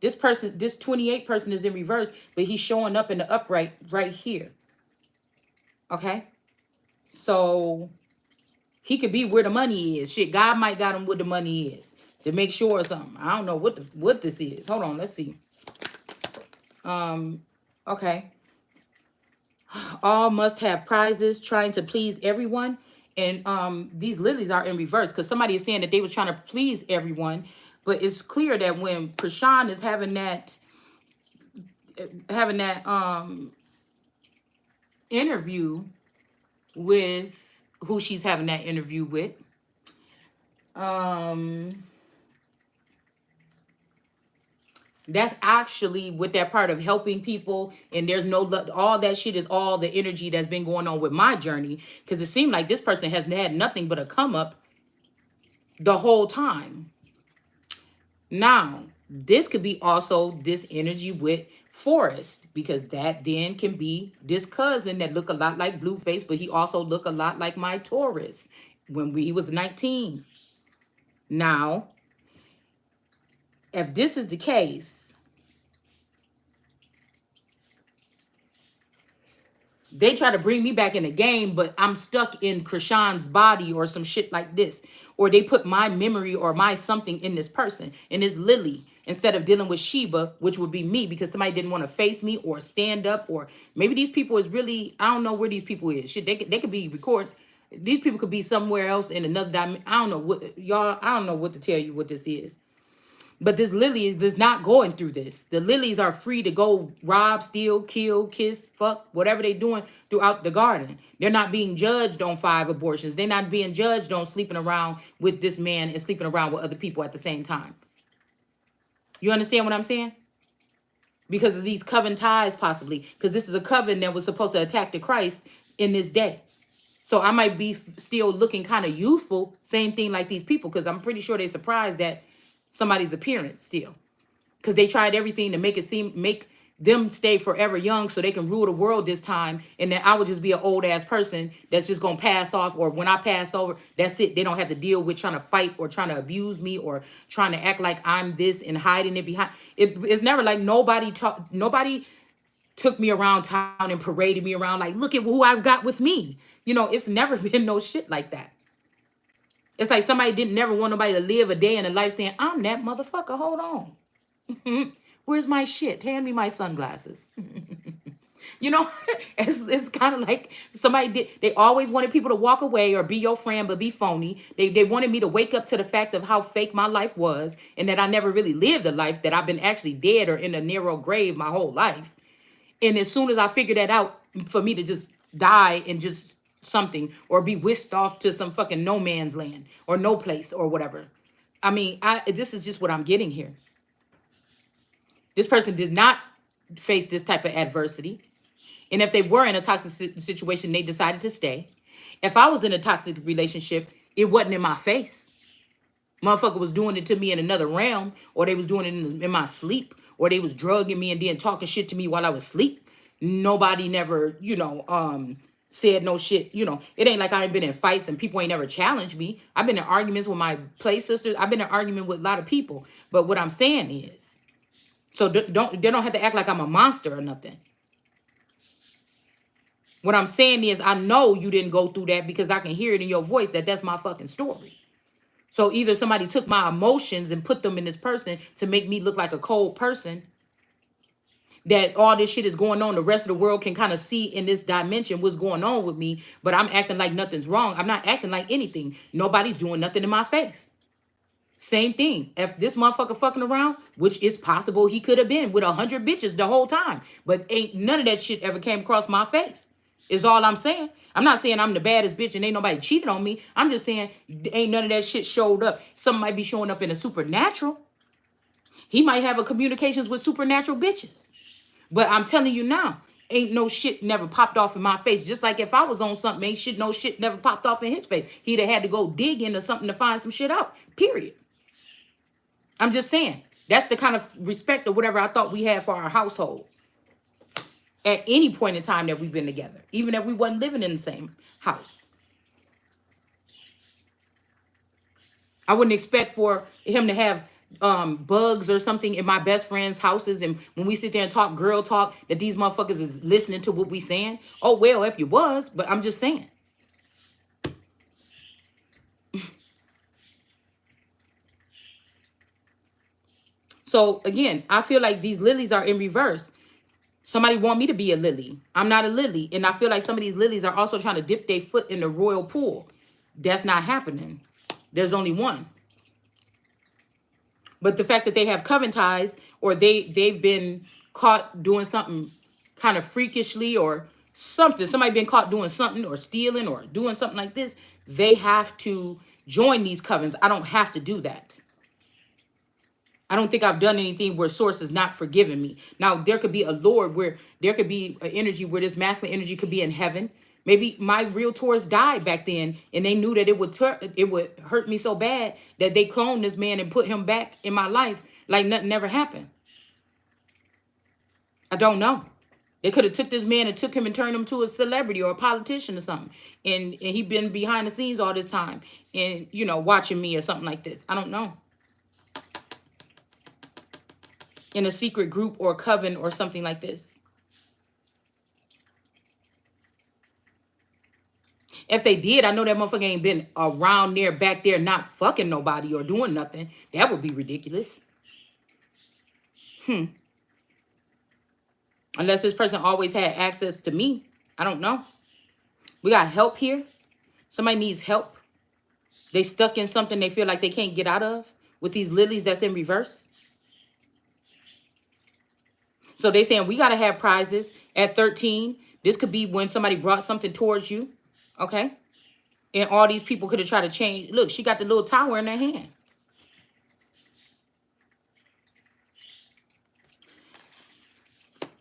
This person, this 28 person is in reverse, but he's showing up in the upright right here. Okay? So he could be where the money is. Shit, God might got him where the money is to make sure or something. I don't know what this is. Hold on, let's see. Okay. All must have prizes, trying to please everyone. And these lilies are in reverse because somebody is saying that they were trying to please everyone. But it's clear that when Krishan is having that interview with who she's having that interview with, that's actually with that part of helping people, and there's no all that shit is all the energy that's been going on with my journey, because it seemed like this person has had nothing but a come up the whole time. Now, this could be also this energy with Forest, because that then can be this cousin that look a lot like Blueface, but he also look a lot like my Taurus when he was 19. Now, if this is the case, they try to bring me back in the game, but I'm stuck in Krishan's body or some shit like this. Or they put my memory or my something in this person, in this Lily, instead of dealing with Sheba, which would be me, because somebody didn't want to face me or stand up. Or maybe these people is really, I don't know where these people is. Shit, they could be recording. These people could be somewhere else in another dimension. I don't know what, y'all, I don't know what to tell you what this is. But this Lily is not going through this. The Lilies are free to go rob, steal, kill, kiss, fuck, whatever they're doing throughout the garden. They're not being judged on 5 abortions. They're not being judged on sleeping around with this man and sleeping around with other people at the same time. You understand what I'm saying? Because of these coven ties, possibly. Because this is a coven that was supposed to attack the Christ in this day. So I might be still looking kind of youthful. Same thing like these people, because I'm pretty sure they're surprised at somebody's appearance still, because they tried everything to make them stay forever young so they can rule the world this time, and then I would just be an old ass person that's just gonna pass off, or when I pass over, that's it. They don't have to deal with trying to fight or trying to abuse me or trying to act like I'm this and hiding it behind. It's never like nobody took me around town and paraded me around like, look at who I've got with me. You know, it's never been no shit like that. It's like somebody didn't never want nobody to live a day in a life saying, I'm that motherfucker, hold on. Where's my shit? Hand me my sunglasses. You know, it's kind of like they always wanted people to walk away or be your friend, but be phony. They wanted me to wake up to the fact of how fake my life was and that I never really lived a life, that I've been actually dead or in a narrow grave my whole life. And as soon as I figured that out, for me to just die and just something or be whisked off to some fucking no man's land or no place or whatever. I mean, this is just what I'm getting here. This person did not face this type of adversity. And if they were in a toxic situation, they decided to stay. If I was in a toxic relationship, it wasn't in my face. Motherfucker was doing it to me in another realm, or they was doing it in my sleep, or they was drugging me and then talking shit to me while I was asleep. Nobody never, said no shit. It ain't like I ain't been in fights and people ain't never challenged me. I've been in arguments with my play sisters. I've been in argument with a lot of people. But what I'm saying is, so they don't have to act like I'm a monster or nothing. What I'm saying is, I know you didn't go through that because I can hear it in your voice that that's my fucking story. So either somebody took my emotions and put them in this person to make me look like a cold person, that all this shit is going on, the rest of the world can kind of see in this dimension what's going on with me, but I'm acting like nothing's wrong. I'm not acting like anything. Nobody's doing nothing in my face. Same thing. If this motherfucker fucking around, which is possible he could have been with 100 bitches the whole time, but ain't none of that shit ever came across my face, is all I'm saying. I'm not saying I'm the baddest bitch and ain't nobody cheated on me. I'm just saying ain't none of that shit showed up. Some might be showing up in a supernatural. He might have a communications with supernatural bitches. But I'm telling you now, ain't no shit never popped off in my face. Just like if I was on something, ain't shit, no shit never popped off in his face. He'd have had to go dig into something to find some shit out. Period. I'm just saying, that's the kind of respect or whatever I thought we had for our household at any point in time that we've been together, even if we wasn't living in the same house. I wouldn't expect for him to have bugs or something in my best friend's houses, and when we sit there and talk girl talk, that these motherfuckers is listening to what we saying. Oh, well, if you was, but I'm just saying. So again, I feel like these lilies are in reverse. Somebody want me to be a lily. I'm not a lily. And I feel like some of these lilies are also trying to dip their foot in the royal pool. That's not happening. There's only one. But the fact that they have coven ties, or they've been caught doing something kind of freakishly or something. Somebody been caught doing something or stealing or doing something like this. They have to join these covens. I don't have to do that. I don't think I've done anything where source is not forgiving me. Now, there could be a Lord where there could be an energy where this masculine energy could be in heaven. Maybe my real Taurus died back then, and they knew that it would hurt me so bad that they cloned this man and put him back in my life like nothing ever happened. I don't know. They could have took this man and took him and turned him to a celebrity or a politician or something. And he been behind the scenes all this time and, you know, watching me or something like this. I don't know. In a secret group or coven or something like this. If they did, I know that motherfucker ain't been around there, back there, not fucking nobody or doing nothing. That would be ridiculous. Unless this person always had access to me. I don't know. We got help here. Somebody needs help. They stuck in something they feel like they can't get out of with these lilies that's in reverse. So they saying we got to have prizes at 13. This could be when somebody brought something towards you. Okay. And all these people could have tried to change. Look, she got the little tower in her hand.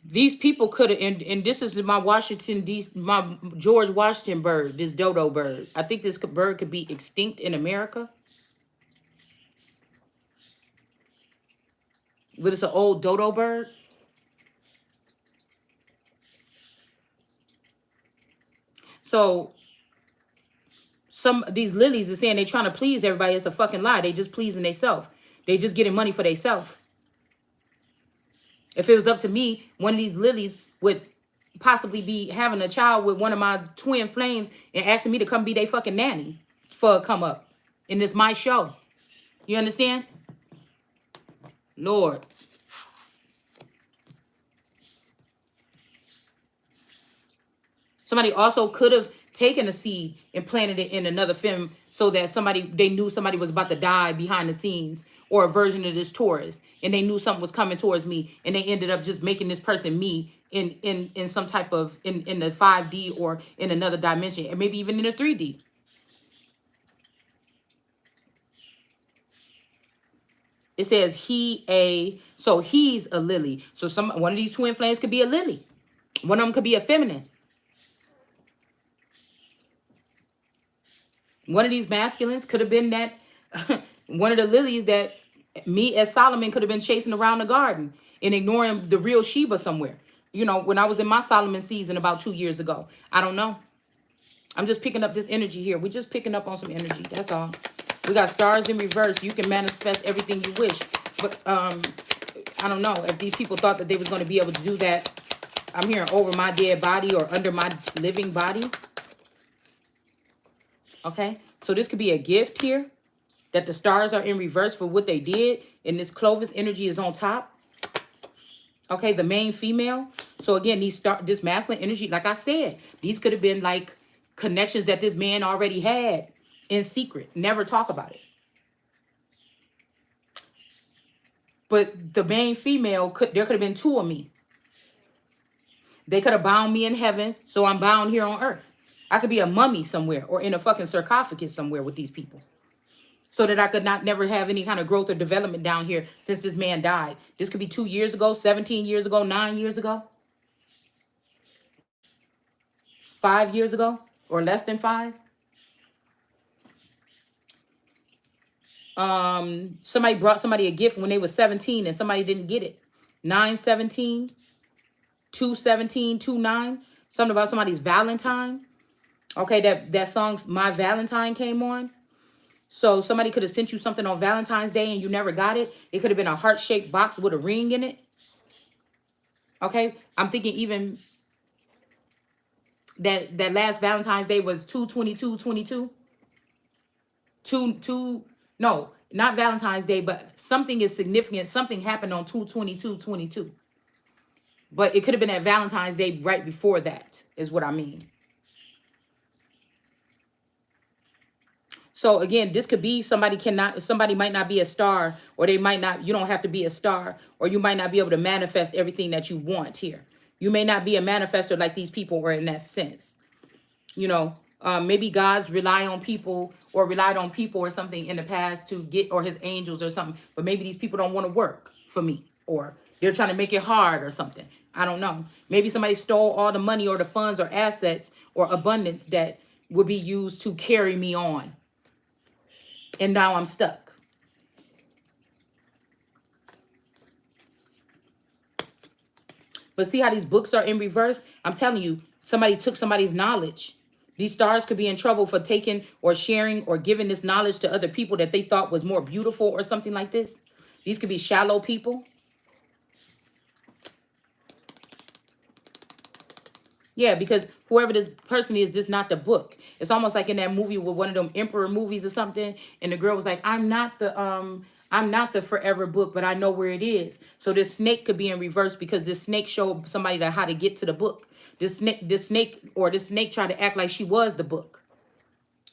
These people could have, and this is my Washington, my George Washington bird, this dodo bird. I think this bird could be extinct in America. But it's an old dodo bird. So some of these lilies are saying they're trying to please everybody. It's a fucking lie. They just pleasing themselves. They just getting money for themselves. If it was up to me, one of these lilies would possibly be having a child with one of my twin flames and asking me to come be their fucking nanny for a come up. And it's my show. You understand? Lord. Somebody also could have taken a seed and planted it in another femme so that they knew somebody was about to die behind the scenes, or a version of this Taurus, and they knew something was coming towards me, and they ended up just making this person me in some type of, in the 5D or in another dimension, and maybe even in a 3D. It says so he's a lily. So one of these twin flames could be a lily. One of them could be a feminine. One of these masculines could have been that one of the lilies that me as Solomon could have been chasing around the garden and ignoring the real Sheba somewhere. You know, when I was in my Solomon season about 2 years ago. I don't know. I'm just picking up this energy here. We're just picking up on some energy. That's all. We got stars in reverse. You can manifest everything you wish. But I don't know if these people thought that they was going to be able to do that. I'm hearing over my dead body or under my living body. Okay, so this could be a gift here, that the stars are in reverse for what they did, and this Clovis energy is on top. Okay, the main female. So again, this masculine energy, like I said, these could have been like connections that this man already had in secret. Never talk about it. But the main female, there could have been two of me. They could have bound me in heaven, so I'm bound here on earth. I could be a mummy somewhere or in a fucking sarcophagus somewhere with these people, so that I could never have any kind of growth or development down here since this man died. This could be 2 years ago, 17 years ago, 9 years ago, 5 years ago, or less than 5. Somebody brought somebody a gift when they was 17 and somebody didn't get it. 9/17, 2/17, 2/9. Something about somebody's Valentine. Okay, that song My Valentine came on. So somebody could have sent you something on Valentine's Day and you never got it. It could have been a heart-shaped box with a ring in it. Okay, I'm thinking even that last Valentine's Day was 2/22/22. No, not Valentine's Day, but something is significant. Something happened on 2/22/22. But it could have been at Valentine's Day right before that, is what I mean. So again, this could be somebody might not be a star, or you don't have to be a star, or you might not be able to manifest everything that you want here. You may not be a manifester like these people were in that sense. You know, maybe God's relied on people or something in the past to get, or his angels or something. But maybe these people don't want to work for me, or they're trying to make it hard or something. I don't know. Maybe somebody stole all the money or the funds or assets or abundance that would be used to carry me on. And now I'm stuck. But see how these books are in reverse? I'm telling you, somebody took somebody's knowledge. These stars could be in trouble for taking or sharing or giving this knowledge to other people that they thought was more beautiful or something like this. These could be shallow people. Yeah, because whoever this person is, this not the book. It's almost like in that movie with one of them emperor movies or something, and the girl was like, I'm not the forever book, but I know where it is. So this snake could be in reverse because this snake showed somebody how to get to the book. This snake tried to act like she was the book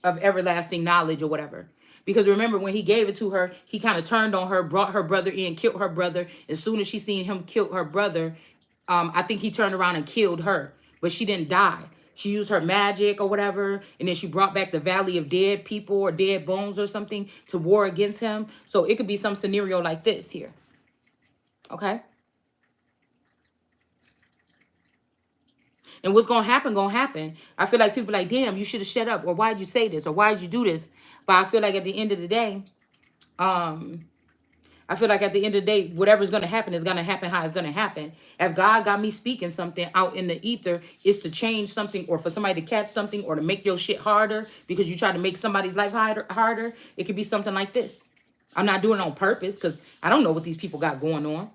of everlasting knowledge or whatever. Because remember, when he gave it to her, he kind of turned on her, brought her brother in, killed her brother. As soon as she seen him kill her brother, I think he turned around and killed her. But she didn't die. She used her magic or whatever. And then she brought back the valley of dead people or dead bones or something to war against him. So it could be some scenario like this here. Okay? And what's going to happen, going to happen. I feel like people are like, damn, you should have shut up. Or why'd you say this? Or why'd you do this? But I feel like at the end of the day, whatever's going to happen is going to happen how it's going to happen. If God got me speaking something out in the ether, it's to change something or for somebody to catch something or to make your shit harder because you try to make somebody's life harder. It could be something like this. I'm not doing it on purpose because I don't know what these people got going on.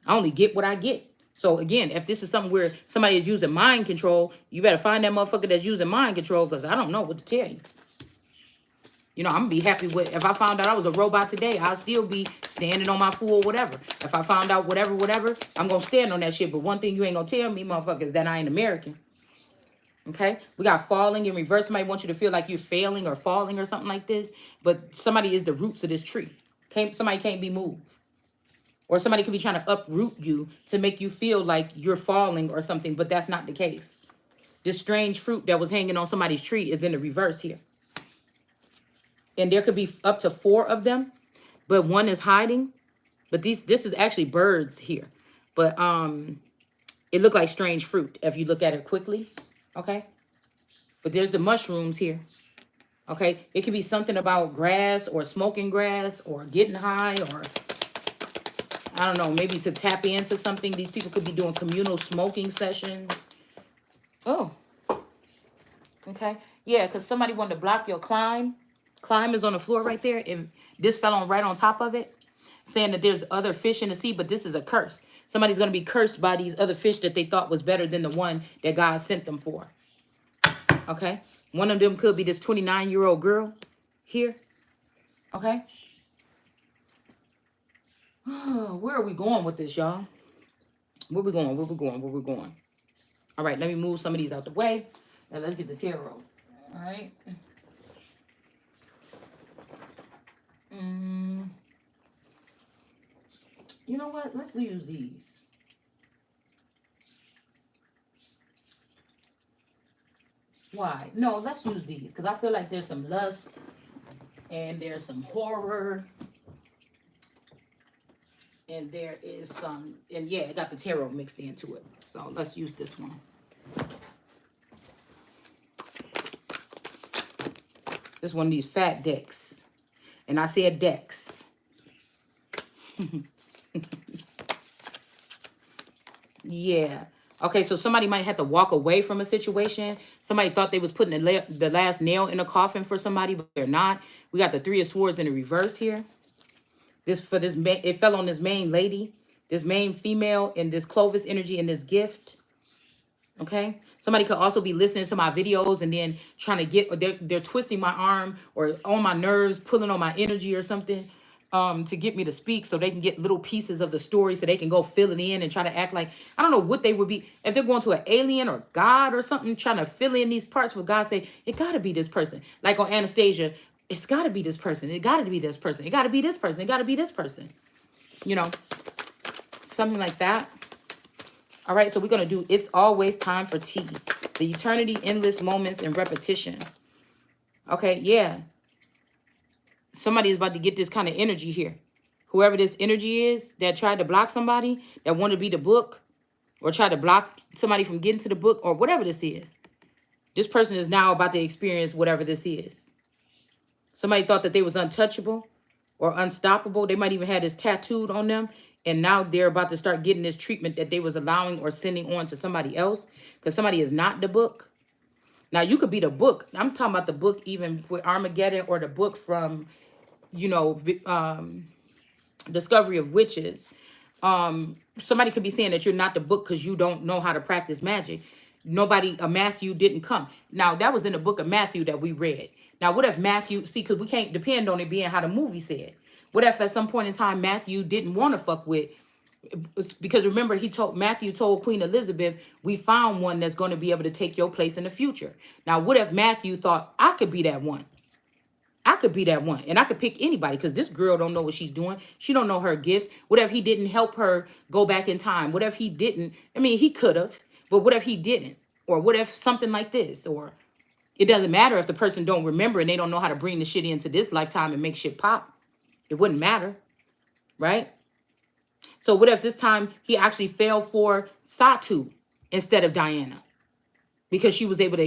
I only get what I get. So again, if this is something where somebody is using mind control, you better find that motherfucker that's using mind control because I don't know what to tell you. You know, I'm going to be happy with, if I found out I was a robot today, I'll still be standing on my fool or whatever. If I found out whatever, I'm going to stand on that shit. But one thing you ain't going to tell me, motherfucker, is that I ain't American. Okay? We got falling in reverse. Somebody wants you to feel like you're failing or falling or something like this. But somebody is the roots of this tree. Somebody can't be moved. Or somebody could be trying to uproot you to make you feel like you're falling or something. But that's not the case. This strange fruit that was hanging on somebody's tree is in the reverse here. And there could be up to 4 of them, but one is hiding. But this is actually birds here. But it looked like strange fruit if you look at it quickly. Okay. But there's the mushrooms here. Okay. It could be something about grass or smoking grass or getting high or I don't know, maybe to tap into something. These people could be doing communal smoking sessions. Oh. Okay. Yeah, because somebody wanted to block your climb. Climb is on the floor right there. If this fell on right on top of it, saying that there's other fish in the sea, but this is a curse. Somebody's going to be cursed by these other fish that they thought was better than the one that God sent them for. Okay? One of them could be this 29-year-old girl here. Okay? Where are we going with this, y'all? Where we going? Where we going? Where we going? All right, let me move some of these out the way. And let's get the tarot. All right? You know what? Let's use these. Why? No, let's use these because I feel like there's some lust and there's some horror and there is some, and yeah, it got the tarot mixed into it. So let's use this one. This one of these fat decks. And I said decks. Yeah. Okay, so somebody might have to walk away from a situation. Somebody thought they was putting the last nail in a coffin for somebody, but they're not. We got the Three of Swords in the reverse here. It fell on this main lady, this main female, in this Clovis energy, in this gift. Okay, somebody could also be listening to my videos and then trying to get, or they're twisting my arm or on my nerves, pulling on my energy or something, to get me to speak so they can get little pieces of the story so they can go fill it in and try to act like, I don't know what they would be, if they're going to an alien or God or something, trying to fill in these parts for God say, it got to be this person. Like on Anastasia, it's got to be this person. It got to be this person. It got to be this person. It got to be this person. You know, something like that. All right, so we're going to do It's Always Time for Tea. The eternity, endless moments, and repetition. Okay, yeah. Somebody is about to get this kind of energy here. Whoever this energy is that tried to block somebody, that wanted to be the book, or tried to block somebody from getting to the book, or whatever this is. This person is now about to experience whatever this is. Somebody thought that they was untouchable or unstoppable. They might even have this tattooed on them. And now they're about to start getting this treatment that they was allowing or sending on to somebody else. Because somebody is not the book. Now, you could be the book. I'm talking about the book even with Armageddon, or the book from, you know, Discovery of Witches. Somebody could be saying that you're not the book because you don't know how to practice magic. Matthew didn't come. Now, that was in the book of Matthew that we read. Now, what if Matthew, see, because we can't depend on it being how the movie said. What if at some point in time Matthew didn't want to fuck with, because remember Matthew told Queen Elizabeth, we found one that's going to be able to take your place in the future. Now, what if Matthew thought, I could be that one? I could be that one, and I could pick anybody because this girl don't know what she's doing. She don't know her gifts. What if he didn't help her go back in time? What if he didn't? I mean, he could have, but what if he didn't? Or what if something like this? Or it doesn't matter if the person don't remember and they don't know how to bring the shit into this lifetime and make shit pop. It wouldn't matter, right? So what if this time he actually fell for Satu instead of Diana? Because she was able to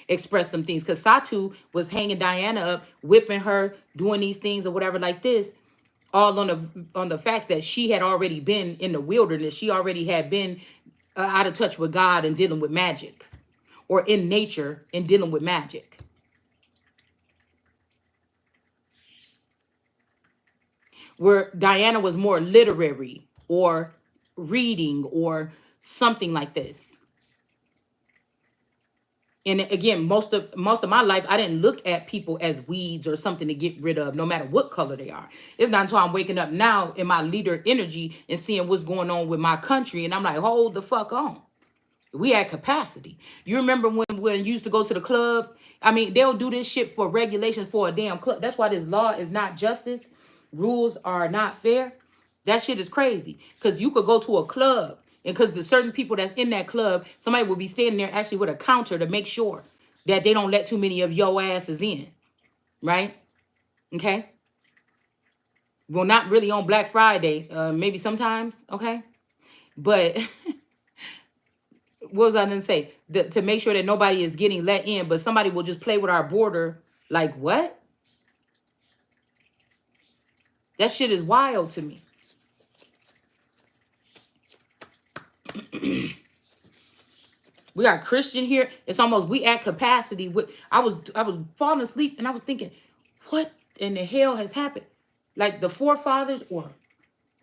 express some things. Because Satu was hanging Diana up, whipping her, doing these things or whatever like this, all on the facts that she had already been in the wilderness. She already had been out of touch with God and dealing with magic. Or in nature and dealing with magic. Where Diana was more literary or reading or something like this. And again, most of my life, I didn't look at people as weeds or something to get rid of, no matter what color they are. It's not until I'm waking up now in my leader energy and seeing what's going on with my country. And I'm like, hold the fuck on. We had capacity. You remember when you used to go to the club? I mean, they'll do this shit for regulations for a damn club. That's why this law is not justice. Rules are not fair. That shit is crazy. Because you could go to a club, and because the certain people that's in that club, somebody will be standing there actually with a counter to make sure that they don't let too many of your asses in. Right? Okay? Well, not really on Black Friday. Maybe sometimes. Okay? But what was I going to say? To make sure that nobody is getting let in, but somebody will just play with our border. Like, what? That shit is wild to me. We got Christian here. It's almost we at capacity. I was falling asleep and I was thinking, what in the hell has happened? Like the forefathers or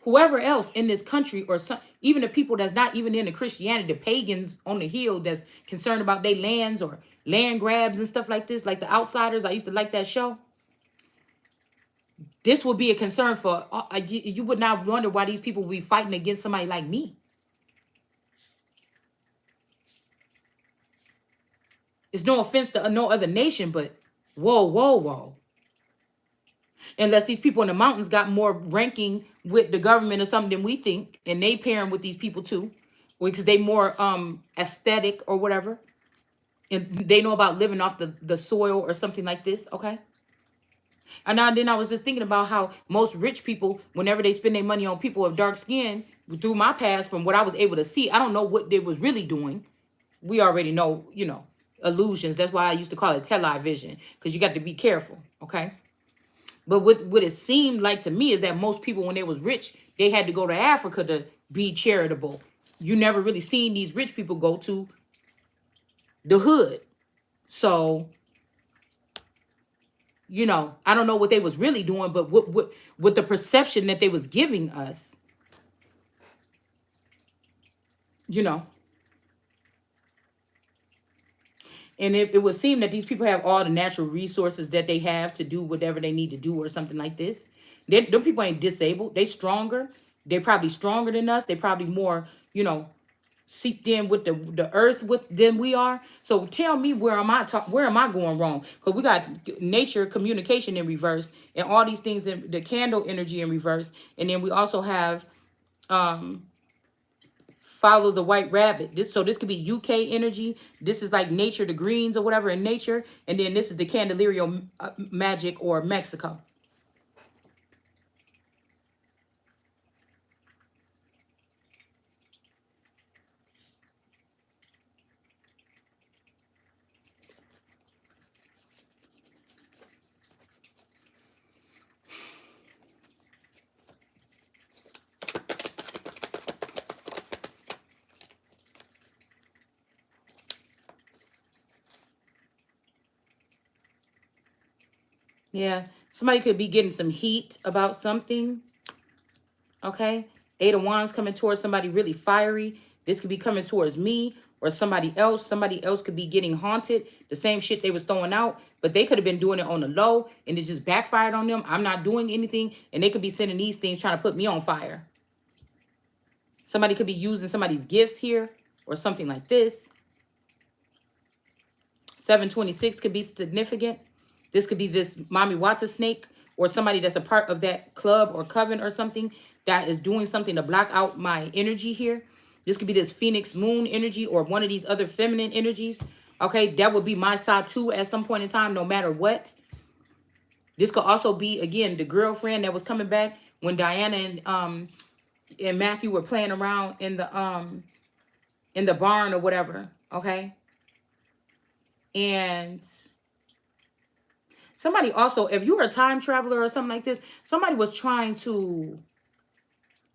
whoever else in this country, or even the people that's not even into Christianity, the pagans on the hill that's concerned about their lands or land grabs and stuff like this, like The Outsiders. I used to like that show. This would be a concern for, you would not wonder why these people would be fighting against somebody like me. It's no offense to no other nation, but whoa, whoa, whoa. Unless these people in the mountains got more ranking with the government or something than we think, and they pairing with these people too, because they more aesthetic or whatever, and they know about living off the soil or something like this. Okay. And now then I was just thinking about how most rich people, whenever they spend their money on people of dark skin, through my past, from what I was able to see, I don't know what they was really doing. We already know, you know, illusions. That's why I used to call it television, because you got to be careful. Okay. But what it seemed like to me is that most people, when they was rich, they had to go to Africa to be charitable. You never really seen these rich people go to the hood. So, you know, I don't know what they was really doing, but what the perception that they was giving us, you know. And it would seem that these people have all the natural resources that they have to do whatever they need to do or something like this. Them people ain't disabled. They stronger. They probably stronger than us. They probably more, you know, seeped in with the earth with than we are. So tell me, where am I going wrong? Because we got nature communication in reverse and all these things in the candle energy in reverse. And then we also have follow the white rabbit. This could be UK energy. This is like nature, the greens or whatever in nature. And then this is the 𝐶𝑎ndelario magic or Mexico. Yeah, somebody could be getting some heat about something. Okay, 8 of Wands coming towards somebody really fiery. This could be coming towards me or somebody else. Somebody else could be getting haunted. The same shit they was throwing out, but they could have been doing it on the low and it just backfired on them. I'm not doing anything, and they could be sending these things trying to put me on fire. Somebody could be using somebody's gifts here or something like this. 726 could be significant. This could be this Mami Wata snake or somebody that's a part of that club or coven or something that is doing something to block out my energy here. This could be this Phoenix moon energy or one of these other feminine energies. Okay, that would be my 𝑘𝑠𝑎 at some point in time, no matter what. This could also be, again, the girlfriend that was coming back when Diana and Matthew were playing around in the barn or whatever. Okay. And somebody also, if you were a time traveler or something like this, somebody was trying to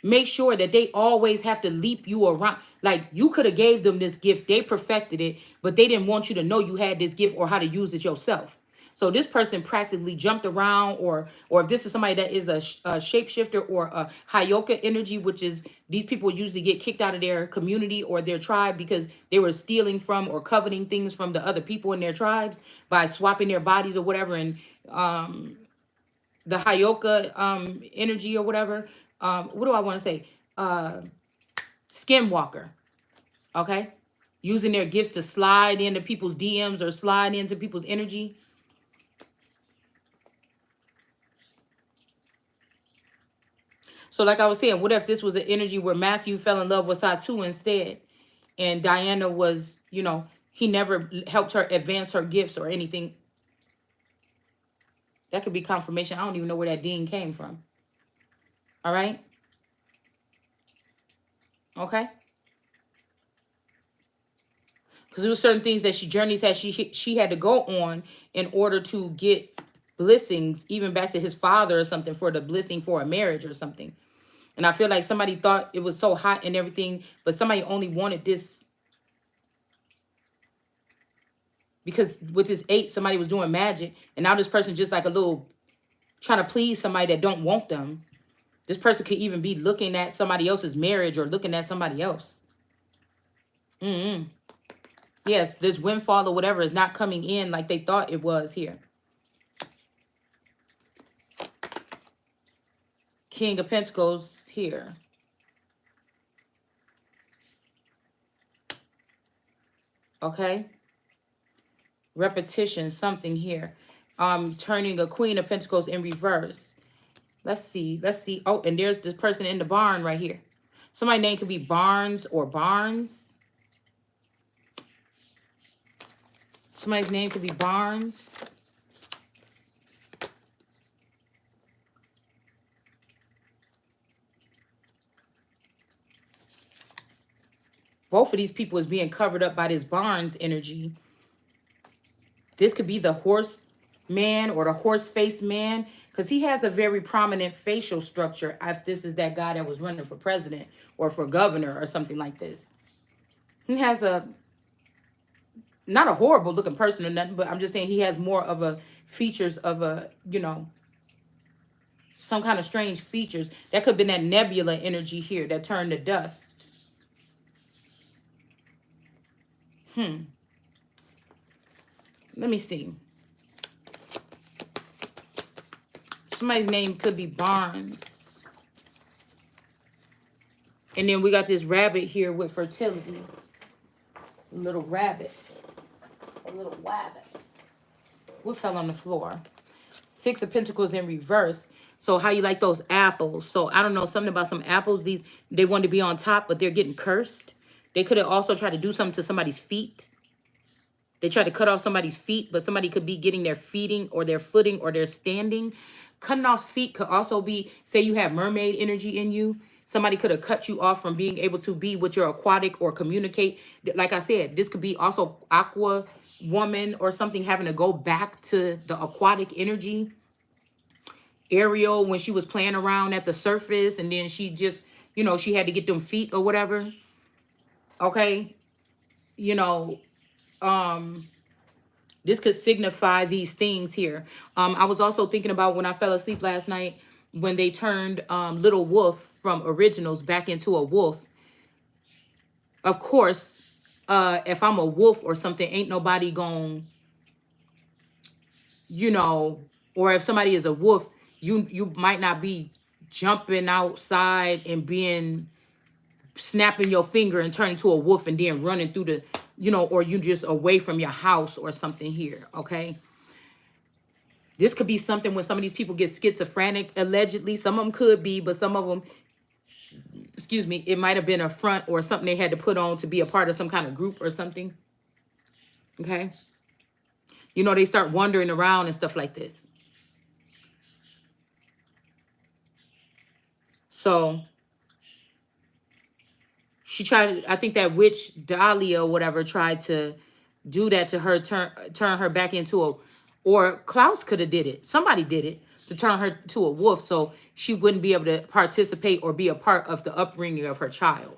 make sure that they always have to leap you around. Like, you could have gave them this gift, they perfected it, but they didn't want you to know you had this gift or how to use it yourself. So this person practically jumped around, or if this is somebody that is a shapeshifter or a 𝘍𝑢𝑘𝑒 energy, which is these people usually get kicked out of their community or their tribe because they were stealing from or coveting things from the other people in their tribes by swapping their bodies or whatever. And the 𝘍𝑢𝑘𝑒 energy or whatever, what do I want to say? Skinwalker, okay? Using their gifts to slide into people's DMs or slide into people's energy. So like I was saying, what if this was an energy where Matthew fell in love with Satu instead? And Diana was, you know, he never helped her advance her gifts or anything. That could be confirmation. I don't even know where that dean came from. All right? Okay? Because there were certain things that she had to go on in order to get blessings, even back to his father or something, for the blessing for a marriage or something. And I feel like somebody thought it was so hot and everything, but somebody only wanted this because with this 8, somebody was doing magic, and now this person just like a little trying to please somebody that don't want them. This person could even be looking at somebody else's marriage or looking at somebody else. Yes, this windfall or whatever is not coming in like they thought it was here. King of Pentacles here. Okay. Repetition, something here. Turning a Queen of Pentacles in reverse. Let's see. Let's see. Oh, and there's this person in the barn right here. Somebody's name could be Barnes or Barnes. Somebody's name could be Barnes. Both of these people is being covered up by this Barnes energy. This could be the horse man or the horse face man, because he has a very prominent facial structure if this is that guy that was running for president or for governor or something like this. He has a, not a horrible looking person or nothing, but I'm just saying he has more of a features of a, you know, some kind of strange features. That could have been that nebula energy here that turned to dust. Let me see. Somebody's name could be Barnes. And then we got this rabbit here with fertility. A little rabbit. A little rabbit. What fell on the floor? Six of Pentacles in reverse. So how you like those apples? So I don't know, something about some apples. These, they wanted to be on top, but they're getting cursed. They could have also tried to do something to somebody's feet. They tried to cut off somebody's feet, but somebody could be getting their feeding or their footing or their standing. Cutting off feet could also be, say you have mermaid energy in you. Somebody could have cut you off from being able to be with your aquatic or communicate. Like I said, this could be also aqua woman or something having to go back to the aquatic energy. Ariel, when she was playing around at the surface and then she just, you know, she had to get them feet or whatever. Okay. You know, this could signify these things here. I was also thinking about when I fell asleep last night, when they turned Little Wolf from Originals back into a wolf. Of course, if I'm a wolf or something, ain't nobody gon', you know, or if somebody is a wolf, you might not be jumping outside and being, snapping your finger and turning to a wolf and then running through the, you know, or you just away from your house or something here, okay? This could be something when some of these people get schizophrenic, allegedly. Some of them could be, but some of them, excuse me, it might have been a front or something they had to put on to be a part of some kind of group or something, okay? You know, they start wandering around and stuff like this. So she tried, I think that witch Dahlia or whatever tried to do that to her, turn her back into a, or Klaus could have did it. Somebody did it to turn her to a wolf so she wouldn't be able to participate or be a part of the upbringing of her child.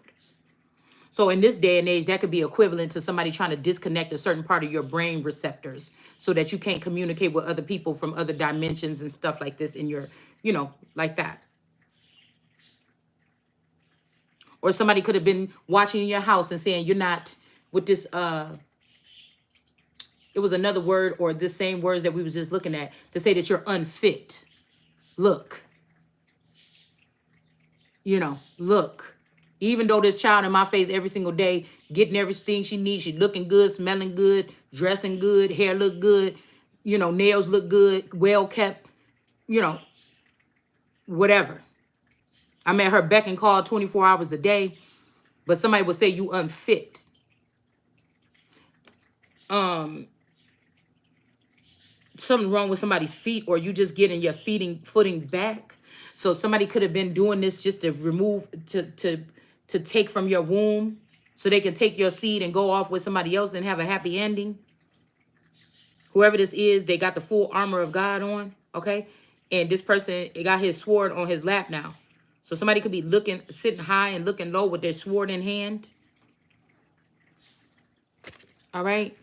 So in this day and age, that could be equivalent to somebody trying to disconnect a certain part of your brain receptors so that you can't communicate with other people from other dimensions and stuff like this in your, you know, like that. Or somebody could have been watching in your house and saying, you're not with this, it was another word or the same words that we was just looking at to say that you're unfit. Look. You know, look. Even though this child in my face every single day, getting everything she needs, she looking good, smelling good, dressing good, hair look good, you know, nails look good, well kept, you know, whatever. I'm at her beck and call 24 hours a day, but somebody would say you unfit. Something wrong with somebody's feet, or you just getting your footing back. So somebody could have been doing this just to remove, to take from your womb so they can take your seed and go off with somebody else and have a happy ending. Whoever this is, they got the full armor of God on, okay? And this person, it got his sword on his lap now. So somebody could be looking, sitting high and looking low with their sword in hand. All right.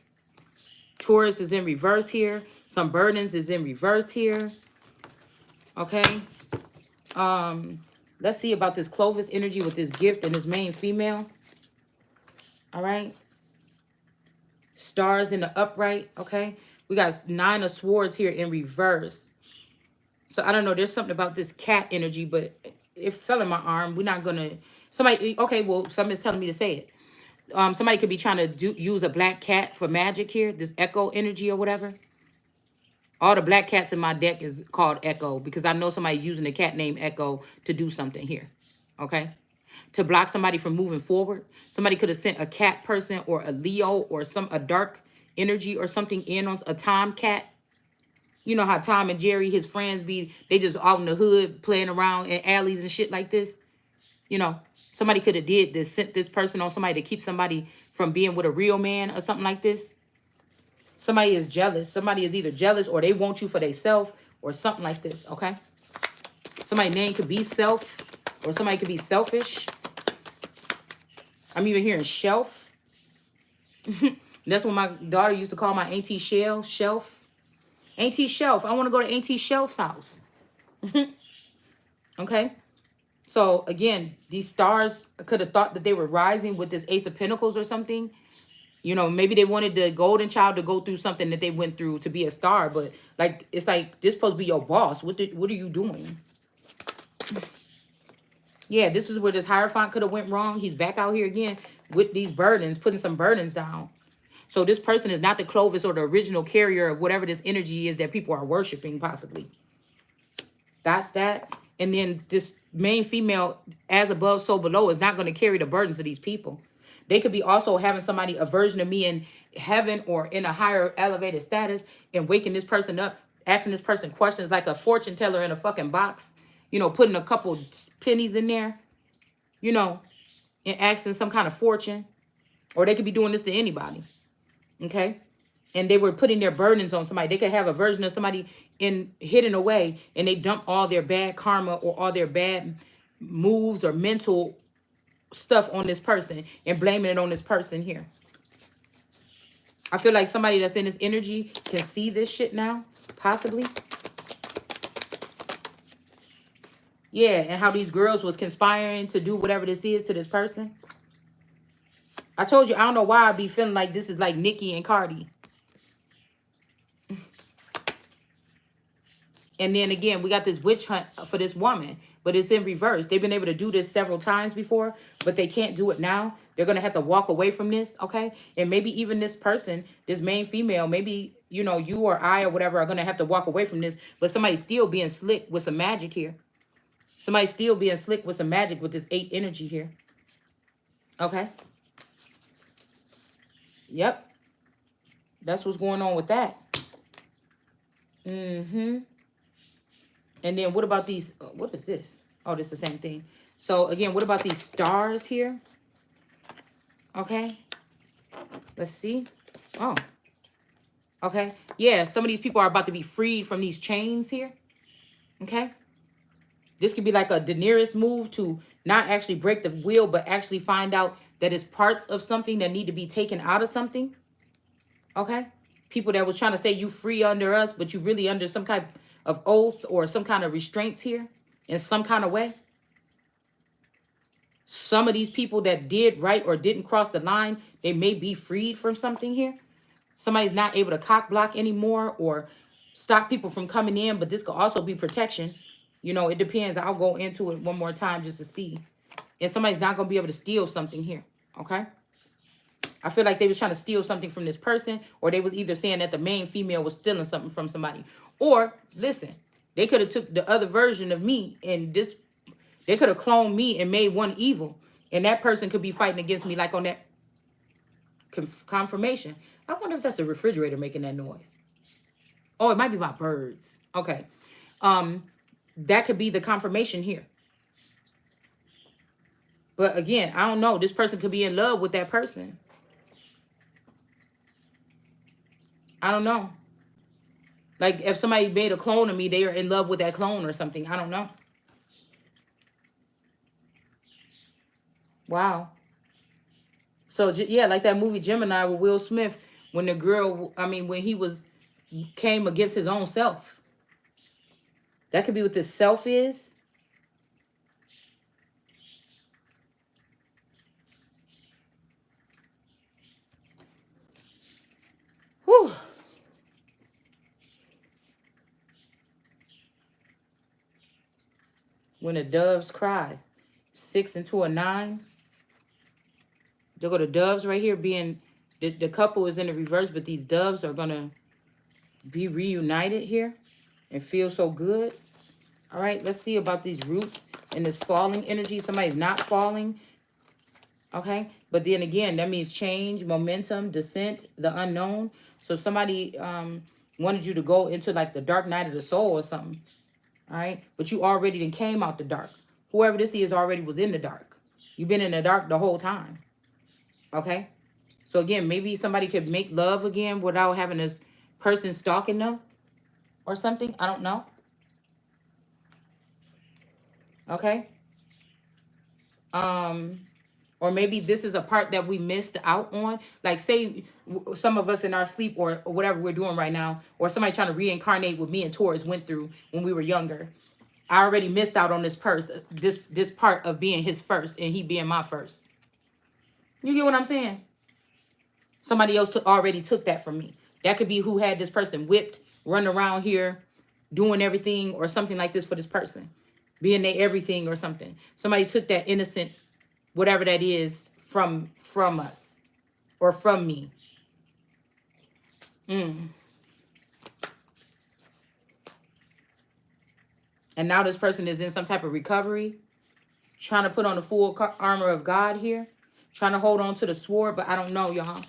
Taurus is in reverse here. Some burdens is in reverse here. Okay. Let's see about this Clovis energy with this gift and this main female. All right. Stars in the upright. Okay. We got 9 of Swords here in reverse. So I don't know. There's something about this cat energy, but it fell in my arm. We're not going to... Somebody... Okay, well, somebody's telling me to say it. Somebody could be trying to use a black cat for magic here. This echo energy or whatever. All the black cats in my deck is called Echo because I know somebody's using the cat named Echo to do something here. Okay? To block somebody from moving forward. Somebody could have sent a cat person or a Leo or a dark energy or something in on a Tom cat. You know how Tom and Jerry, his friends they just out in the hood playing around in alleys and shit like this. You know, somebody could have did this, sent this person on somebody to keep somebody from being with a real man or something like this. Somebody is jealous. Somebody is either jealous or they want you for themselves or something like this, okay? Somebody's name could be Self or somebody could be selfish. I'm even hearing Shelf. That's what my daughter used to call my Auntie Shelf. Auntie Shelf. I want to go to Auntie Shelf's house. Okay? So, again, these stars could have thought that they were rising with this Ace of Pentacles or something. You know, maybe they wanted the golden child to go through something that they went through to be a star. But, like, it's like, this supposed to be your boss. What are you doing? Yeah, this is where this Hierophant could have went wrong. He's back out here again with these burdens, putting some burdens down. So this person is not the Clovis or the original carrier of whatever this energy is that people are worshiping, possibly. That's that. And then this main female, as above, so below, is not going to carry the burdens of these people. They could be also having somebody, a version of me in heaven or in a higher elevated status, and waking this person up, asking this person questions like a fortune teller in a fucking box. You know, putting a couple pennies in there, you know, and asking some kind of fortune. Or they could be doing this to anybody. Okay? And they were putting their burdens on somebody. They could have a version of somebody hidden away, and they dump all their bad karma or all their bad moves or mental stuff on this person and blaming it on this person here. I feel like somebody that's in this energy can see this shit now, possibly. Yeah, and how these girls was conspiring to do whatever this is to this person. I told you, I don't know why I be feeling like this is like Nicki and Cardi. And then again, we got this witch hunt for this woman, but it's in reverse. They've been able to do this several times before, but they can't do it now. They're going to have to walk away from this, okay? And maybe even this person, this main female, maybe, you know, you or I or whatever are going to have to walk away from this, but somebody's still being slick with some magic here. Somebody's still being slick with some magic with this 8 energy here. Okay? Yep. That's what's going on with that. Mm-hmm. And then what about these? What is this? Oh, this is the same thing. So, again, what about these stars here? Okay. Let's see. Oh. Okay. Yeah, some of these people are about to be freed from these chains here. Okay. This could be like a Daenerys move to not actually break the wheel, but actually find out that it's parts of something that need to be taken out of something. Okay? People that was trying to say you free under us, but you really under some kind of oath or some kind of restraints here in some kind of way. Some of these people that did right or didn't cross the line, they may be freed from something here. Somebody's not able to cock block anymore or stop people from coming in, but this could also be protection. You know, it depends. I'll go into it one more time just to see. And somebody's not going to be able to steal something here. Okay? I feel like they was trying to steal something from this person, or they was either saying that the main female was stealing something from somebody. Or, listen, they could have took the other version of me and this, they could have cloned me and made one evil. And that person could be fighting against me like on that confirmation. I wonder if that's the refrigerator making that noise. Oh, it might be my birds. Okay. That could be the confirmation here. But again, I don't know. This person could be in love with that person. I don't know. Like if somebody made a clone of me, they are in love with that clone or something. I don't know. Wow. So yeah, like that movie Gemini with Will Smith, when the girl, when he came against his own self. That could be what this self is. Whew. When the doves cry, 6 into a 9. There go the doves right here being, the couple is in the reverse, but these doves are going to be reunited here and feel so good. All right, let's see about these roots and this falling energy. Somebody's not falling. Okay, but then again, that means change, momentum, descent, the unknown. So somebody wanted you to go into like the dark night of the soul or something. All right, but you already then came out the dark. Whoever this is already was in the dark. You've been in the dark the whole time. Okay, so again, maybe somebody could make love again without having this person stalking them or something. I don't know. Okay. Or maybe this is a part that we missed out on. Like say some of us in our sleep or whatever we're doing right now, or somebody trying to reincarnate what me and Taurus went through when we were younger. I already missed out on this this part of being his first and he being my first. You get what I'm saying? Somebody else already took that from me. That could be who had this person whipped, running around here, doing everything or something like this for this person. Being their everything or something. Somebody took that innocent, whatever that is, from us or from me. And now this person is in some type of recovery, trying to put on the full armor of God here, trying to hold on to the sword, but I don't know, y'all.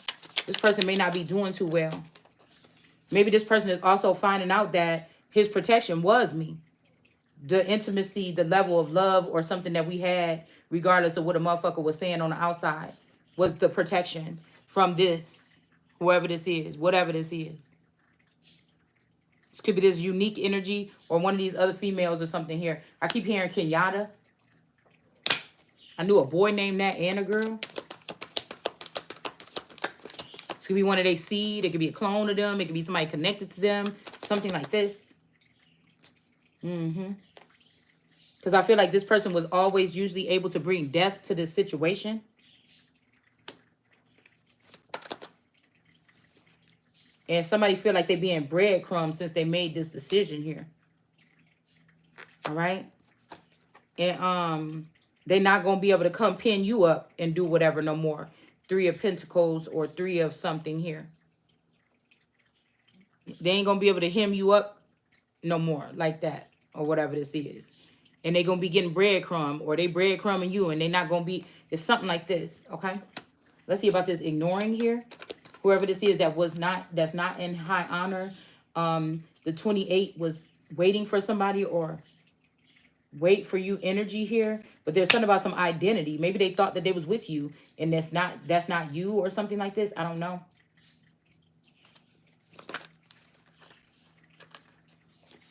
This person may not be doing too well. Maybe this person is also finding out that his protection was me. The intimacy, the level of love or something that we had, regardless of what a motherfucker was saying on the outside, was the protection from this, whoever this is, whatever this is. This could be this unique energy or one of these other females or something here. I keep hearing Kenyatta. I knew a boy named that and a girl. This could be one of their seed. It could be a clone of them. It could be somebody connected to them. Something like this. Because I feel like this person was always usually able to bring death to this situation. And somebody feel like they're being breadcrumbs since they made this decision here. All right? And they're not going to be able to come pin you up and do whatever no more. 3 of Pentacles or 3 of something here. They ain't going to be able to hem you up no more like that or whatever this is. And they're going to be getting breadcrumb or they breadcrumbing you and they're not going to be, it's something like this, okay? Let's see about this ignoring here. Whoever this is that's not in high honor. The 28 was waiting for somebody or wait for you energy here. But there's something about some identity. Maybe they thought that they was with you and that's not you or something like this. I don't know.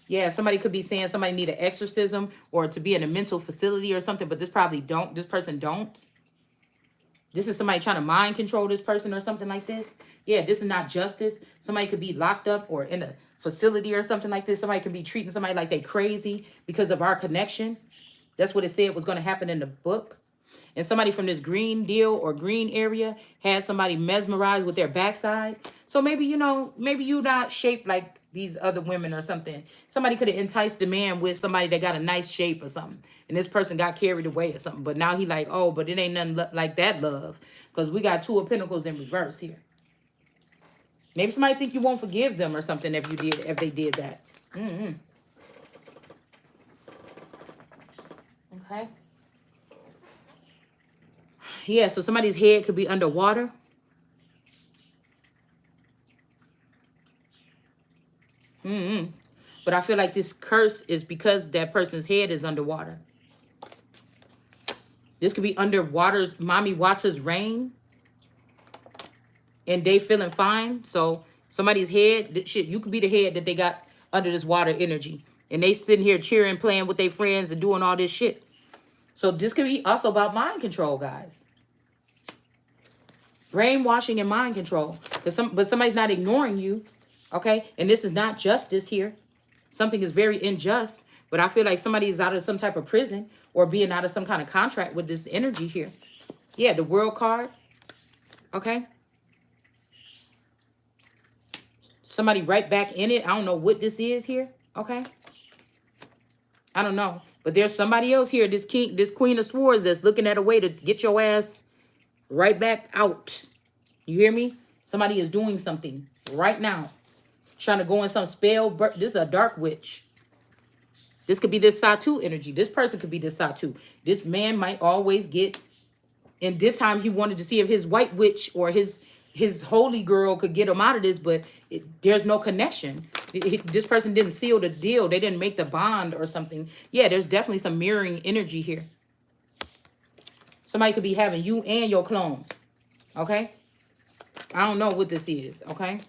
Yeah, somebody could be saying somebody need an exorcism or to be in a mental facility or something, but this person don't. This is somebody trying to mind control this person or something like this. Yeah, this is not justice. Somebody could be locked up or in a facility or something like this. Somebody could be treating somebody like they crazy because of our connection. That's what it said was going to happen in the book. And somebody from this green deal or green area had somebody mesmerized with their backside. So maybe, maybe you not shaped like these other women or something. Somebody could have enticed the man with somebody that got a nice shape or something. And this person got carried away or something. But now he like, oh, but it ain't nothing like that love. Because we got 2 of Pentacles in reverse here. Maybe somebody think you won't forgive them or something if they did that. Okay. Yeah, so somebody's head could be underwater. But I feel like this curse is because that person's head is underwater. This could be underwater. Mommy watches rain. And they feeling fine. So somebody's head, shit, you could be the head that they got under this water energy. And they sitting here cheering, playing with their friends and doing all this shit. So this could be also about mind control, guys. Brainwashing and mind control. But somebody's not ignoring you. Okay? And this is not justice here. Something is very unjust. But I feel like somebody is out of some type of prison or being out of some kind of contract with this energy here. Yeah, the World card. Okay? Somebody right back in it. I don't know what this is here. Okay? I don't know. But there's somebody else here, this Queen of Swords, that's looking at a way to get your ass right back out. You hear me? Somebody is doing something right now. trying to go in some spell. This is a dark witch. This could be this Satu energy. This person could be this Satu. This man might always get, and this time he wanted to see if his white witch or his holy girl could get him out of this, but there's no connection. This person didn't seal the deal. They didn't make the bond or something. Yeah, there's definitely some mirroring energy here. Somebody could be having you and your clone. Okay? I don't know what this is. Okay?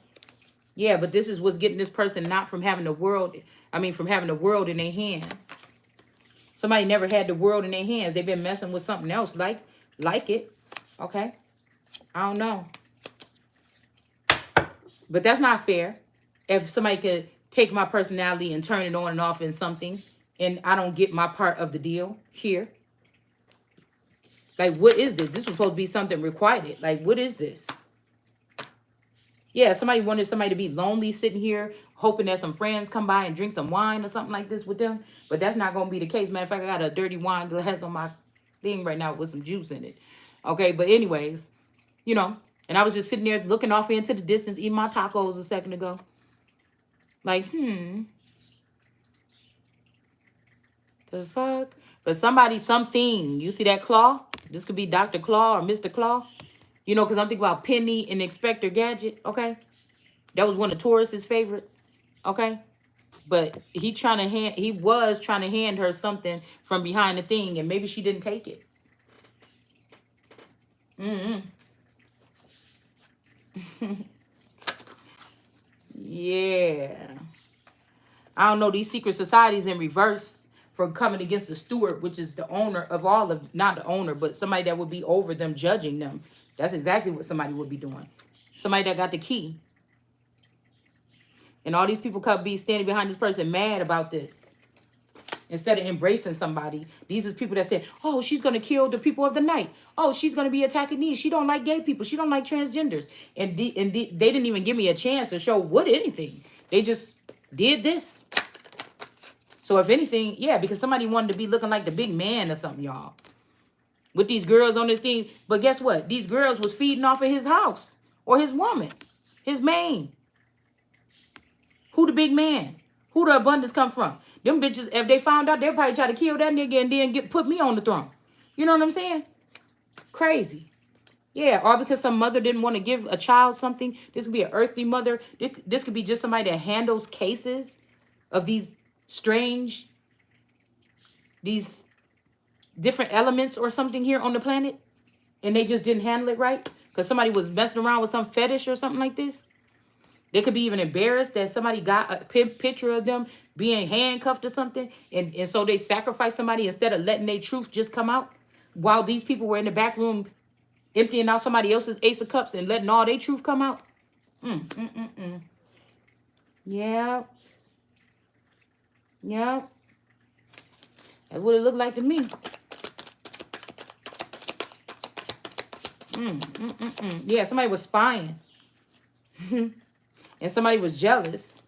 Yeah, but this is what's getting this person not from having the world. I mean, from having the world in their hands. Somebody never had the world in their hands. They've been messing with something else like it. Okay? I don't know. But that's not fair. If somebody could take my personality and turn it on and off in something, and I don't get my part of the deal here. Like, what is this? This was supposed to be something requited. Like, what is this? Yeah, somebody wanted somebody to be lonely sitting here, hoping that some friends come by and drink some wine or something like this with them. But that's not going to be the case. Matter of fact, I got a dirty wine glass on my thing right now with some juice in it. Okay, but anyways, you know, and I was just sitting there looking off into the distance, eating my tacos a second ago. Like, the fuck? But somebody, something. You see that claw? This could be Dr. Claw or Mr. Claw. You know, because I'm thinking about Penny and Inspector Gadget, okay? That was one of Taurus's favorites, okay? But he was trying to hand her something from behind the thing, and maybe she didn't take it. Yeah. I don't know, these secret societies in reverse for coming against the steward, which is the owner of all of, not the owner, but somebody that would be over them, judging them. That's exactly what somebody would be doing. Somebody that got the key. And all these people could be standing behind this person mad about this. Instead of embracing somebody. These are people that said, oh, she's going to kill the people of the night. Oh, she's going to be attacking these. She don't like gay people. She don't like transgenders. And they didn't even give me a chance to show what anything. They just did this. So if anything, yeah, because somebody wanted to be looking like the big man or something, y'all. With these girls on this thing. But guess what? These girls was feeding off of his house. Or his woman. His main. Who the big man? Who the abundance come from? Them bitches, if they found out, they'll probably try to kill that nigga and then put me on the throne. You know what I'm saying? Crazy. Yeah, or because some mother didn't want to give a child something. This could be an earthly mother. This could be just somebody that handles cases of these strange, these different elements or something here on the planet. And they just didn't handle it right. Because somebody was messing around with some fetish or something like this. They could be even embarrassed that somebody got a picture of them being handcuffed or something. And so they sacrificed somebody instead of letting their truth just come out. While these people were in the back room emptying out somebody else's ace of cups and letting all their truth come out. Yeah. Yeah. That's what it looked like to me. Yeah, somebody was spying. And somebody was jealous.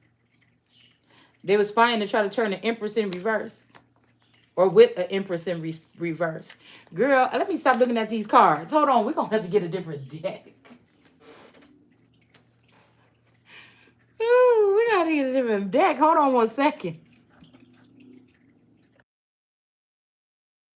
They were spying to try to turn the Empress in reverse. Or with an Empress in reverse. Girl, let me stop looking at these cards. Hold on, we're going to have to get a different deck. Ooh, we got to get a different deck. Hold on one second.